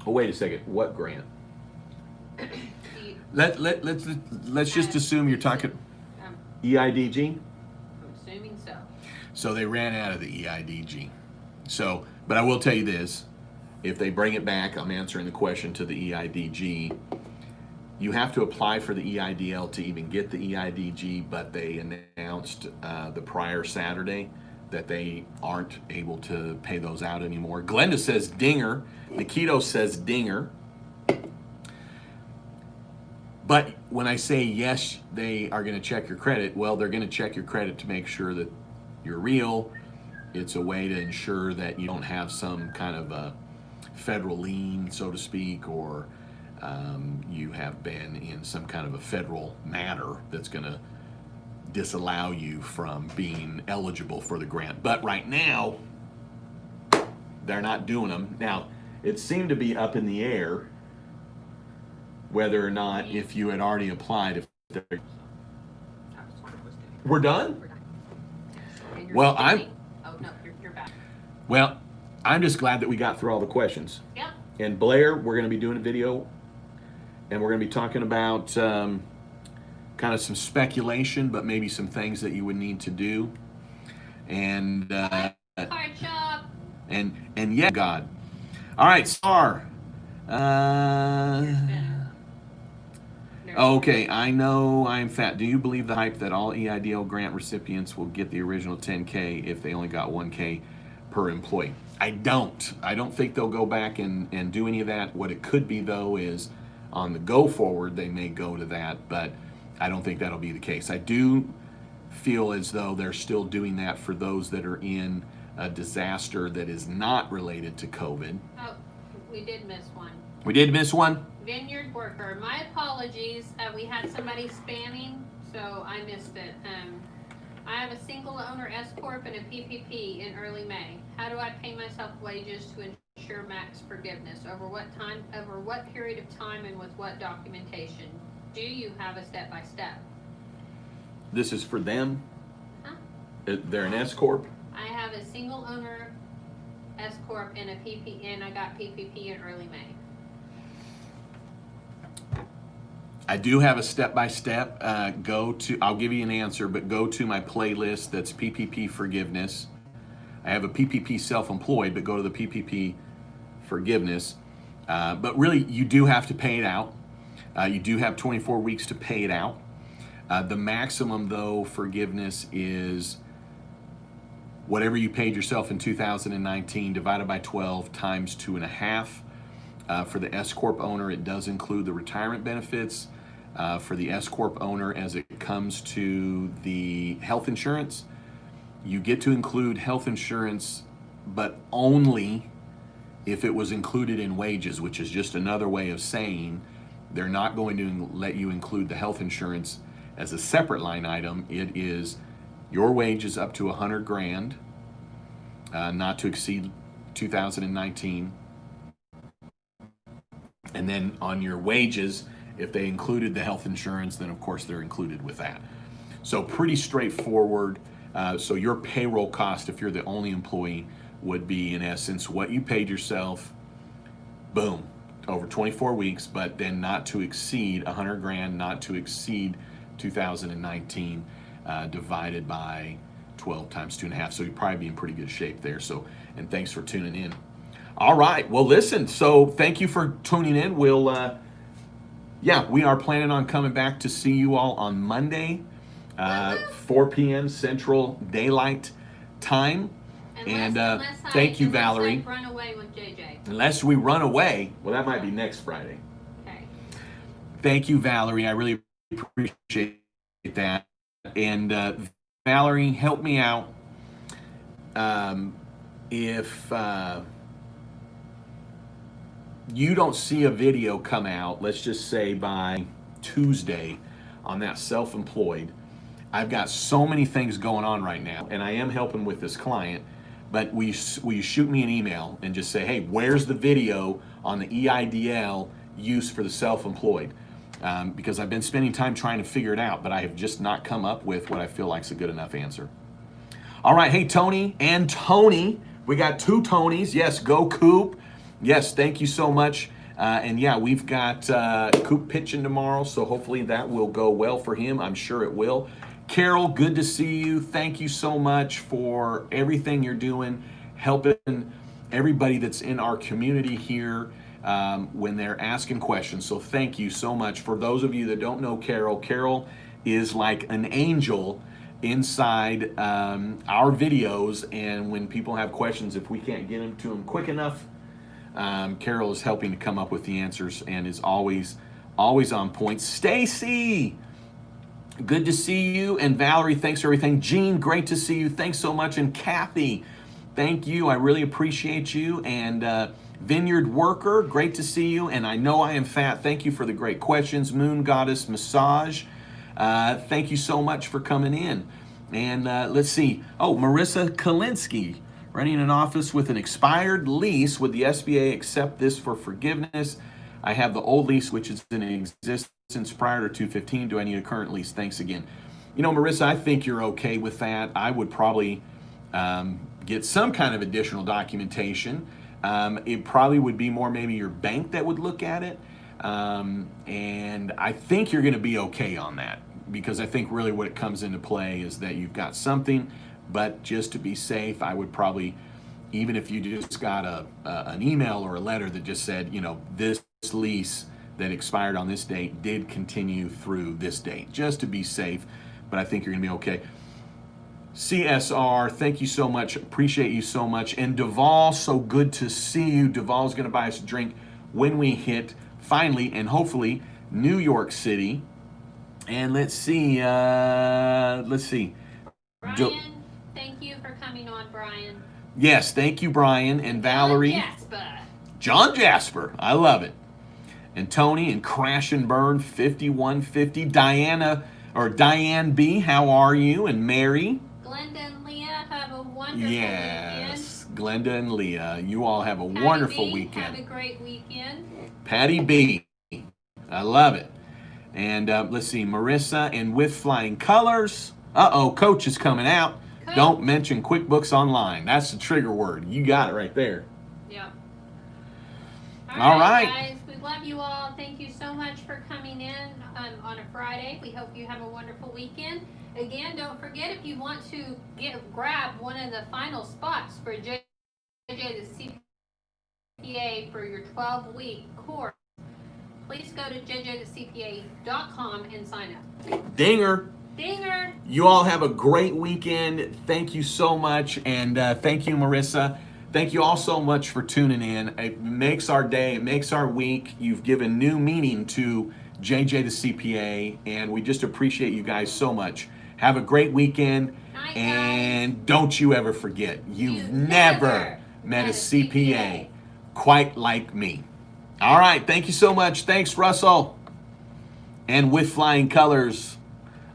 oh wait a second, what grant? Do you, Let's just assume you're talking I'm EIDG. assuming so. So they ran out of the EIDG. So, but I will tell you this, if they bring it back, I'm answering the question to the EIDG. You have to apply for the EIDL to even get the EIDG, but they announced the prior Saturday that they aren't able to pay those out anymore. Glenda says dinger. Nikito says dinger. But when I say yes, they are going to check your credit, well, they're going to check your credit to make sure that you're real. It's a way to ensure that you don't have some kind of a federal lien, so to speak, or you have been in some kind of a federal matter that's going to disallow you from being eligible for the grant. But right now, they're not doing them. Now, it seemed to be up in the air whether or not, if you had already applied, if they're... We're done? And you're Well, standing. Oh no, you're back. Well, I'm just glad that we got through all the questions. Yep. And Blair, we're going to be doing a video, and we're going to be talking about kind of some speculation, but maybe some things that you would need to do. And Card shop. and yeah, God. All right, Star. Okay, I know I'm fat. Do you believe the hype that all EIDL grant recipients will get the original 10K if they only got 1K per employee? I don't. I don't think they'll go back and do any of that. What it could be, though, is on the go forward, they may go to that, but I don't think that'll be the case. I do feel as though they're still doing that for those that are in a disaster that is not related to COVID. Oh, we did miss one. We did miss one? Vineyard worker. My apologies. We had somebody spamming, so I missed it. I have a single owner S corp and a PPP in early May. How do I pay myself wages to ensure max forgiveness? Over what time? Over what period of time, and with what documentation? Do you have a step by step? This is for them? Huh? They're an S corp? I have a single owner S corp and a PP, and I got PPP in early May. I do have a step-by-step. I'll give you an answer, but go to my playlist that's PPP forgiveness. I have a PPP self-employed, but go to the PPP forgiveness. But really, you do have to pay it out. You do have 24 weeks to pay it out. The maximum, though, forgiveness is whatever you paid yourself in 2019 divided by 12 times 2.5. For the S corp owner, it does include the retirement benefits. For the S corp owner, as it comes to the health insurance, you get to include health insurance, but only if it was included in wages, which is just another way of saying they're not going to let you include the health insurance as a separate line item. It is your wages up to $100,000. not to exceed 2019. And then on your wages, if they included the health insurance, then of course they're included with that. So pretty straightforward. So your payroll cost, if you're the only employee, would be in essence what you paid yourself, boom, over 24 weeks, but then not to exceed 100 grand, not to exceed 2019, divided by 12 times 2.5. So you'd probably be in pretty good shape there. So, and thanks for tuning in. All right. Well, listen, so thank you for tuning in. We'll, we are planning on coming back to see you all on Monday, 4 p.m. Central Daylight Time. Unless thank you, I Valerie. run away with JJ. Unless we run away, well, that might be next Friday. Okay. Thank you, Valerie. I really appreciate that. And Valerie, help me out. If you don't see a video come out, let's just say by Tuesday on that self-employed, I've got so many things going on right now, and I am helping with this client, but will you shoot me an email and just say, hey, where's the video on the EIDL use for the self-employed? Because I've been spending time trying to figure it out, but I have just not come up with what I feel like is a good enough answer. All right, hey, Tony and Tony. We got 2 Tonys. Yes, go Coop. Yes, thank you so much. And yeah, we've got Coop pitching tomorrow, so hopefully that will go well for him. I'm sure it will. Carol, good to see you. Thank you so much for everything you're doing, helping everybody that's in our community here when they're asking questions. So thank you so much. For those of you that don't know Carol, Carol is like an angel inside our videos, and when people have questions, if we can't get them to them quick enough, Carol is helping to come up with the answers and is always on point. Stacy, good to see you. And Valerie, thanks for everything. Jean, great to see you. Thanks so much. And Kathy, thank you. I really appreciate you. And Vineyard Worker, great to see you. And I know I am fat. Thank you for the great questions. Moon Goddess Massage, thank you so much for coming in. And let's see. Oh, Marissa Kalinsky, running an office with an expired lease. Would the SBA accept this for forgiveness? I have the old lease, which is in existence prior to 2/15. Do I need a current lease? Thanks again. You know, Marissa, I think you're okay with that. I would probably get some kind of additional documentation. It probably would be more maybe your bank that would look at it. And I think you're going to be okay on that, because I think really what it comes into play is that you've got something. But just to be safe, I would probably, even if you just got an email or a letter that just said, you know, this lease that expired on this date did continue through this date, just to be safe. But I think you're gonna be okay. CSR, thank you so much. Appreciate you so much. And Duval, so good to see you. Duval's gonna buy us a drink when we hit, finally, and hopefully, New York City. And let's see. Brian, thank you for coming on, Brian. Yes, thank you, Brian and Valerie. John Jasper, I love it. And Tony and Crash and Burn 5150. Diane B, how are you? And Mary. Glenda and Leah, have a wonderful weekend. Yes, Glenda and Leah, you all have a Patty wonderful B, weekend. Have a great weekend. Patty B, I love it. And let's see, Marissa and With Flying Colors. Uh-oh, Coach is coming out. Coach. Don't mention QuickBooks Online. That's the trigger word. You got it right there. Yeah. All right. Guys, we love you all. Thank you so much for coming in on a Friday. We hope you have a wonderful weekend. Again, don't forget, if you want to grab one of the final spots for JJ the CPA for your 12-week course, please go to jjthecpa.com and sign up. Dinger. Dinger. You all have a great weekend. Thank you so much. And thank you, Marissa. Thank you all so much for tuning in. It makes our day, it makes our week. You've given new meaning to JJ the CPA, and we just appreciate you guys so much. Have a great weekend. Night, and guys. Don't you ever forget, you've never met a CPA quite like me. All right. Thank you so much. Thanks, Russell. And With Flying Colors,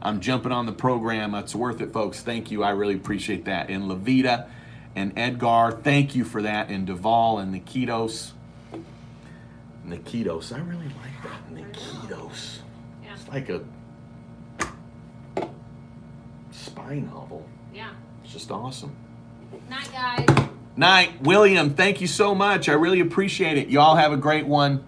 I'm jumping on the program. It's worth it, folks. Thank you. I really appreciate that. And Levita and Edgar, thank you for that, and Duvall and Nikitos. Nikitos, I really like that. Nikitos. Yeah. It's like a spy novel. Yeah. It's just awesome. Night, guys. Night. William, thank you so much. I really appreciate it. Y'all have a great one.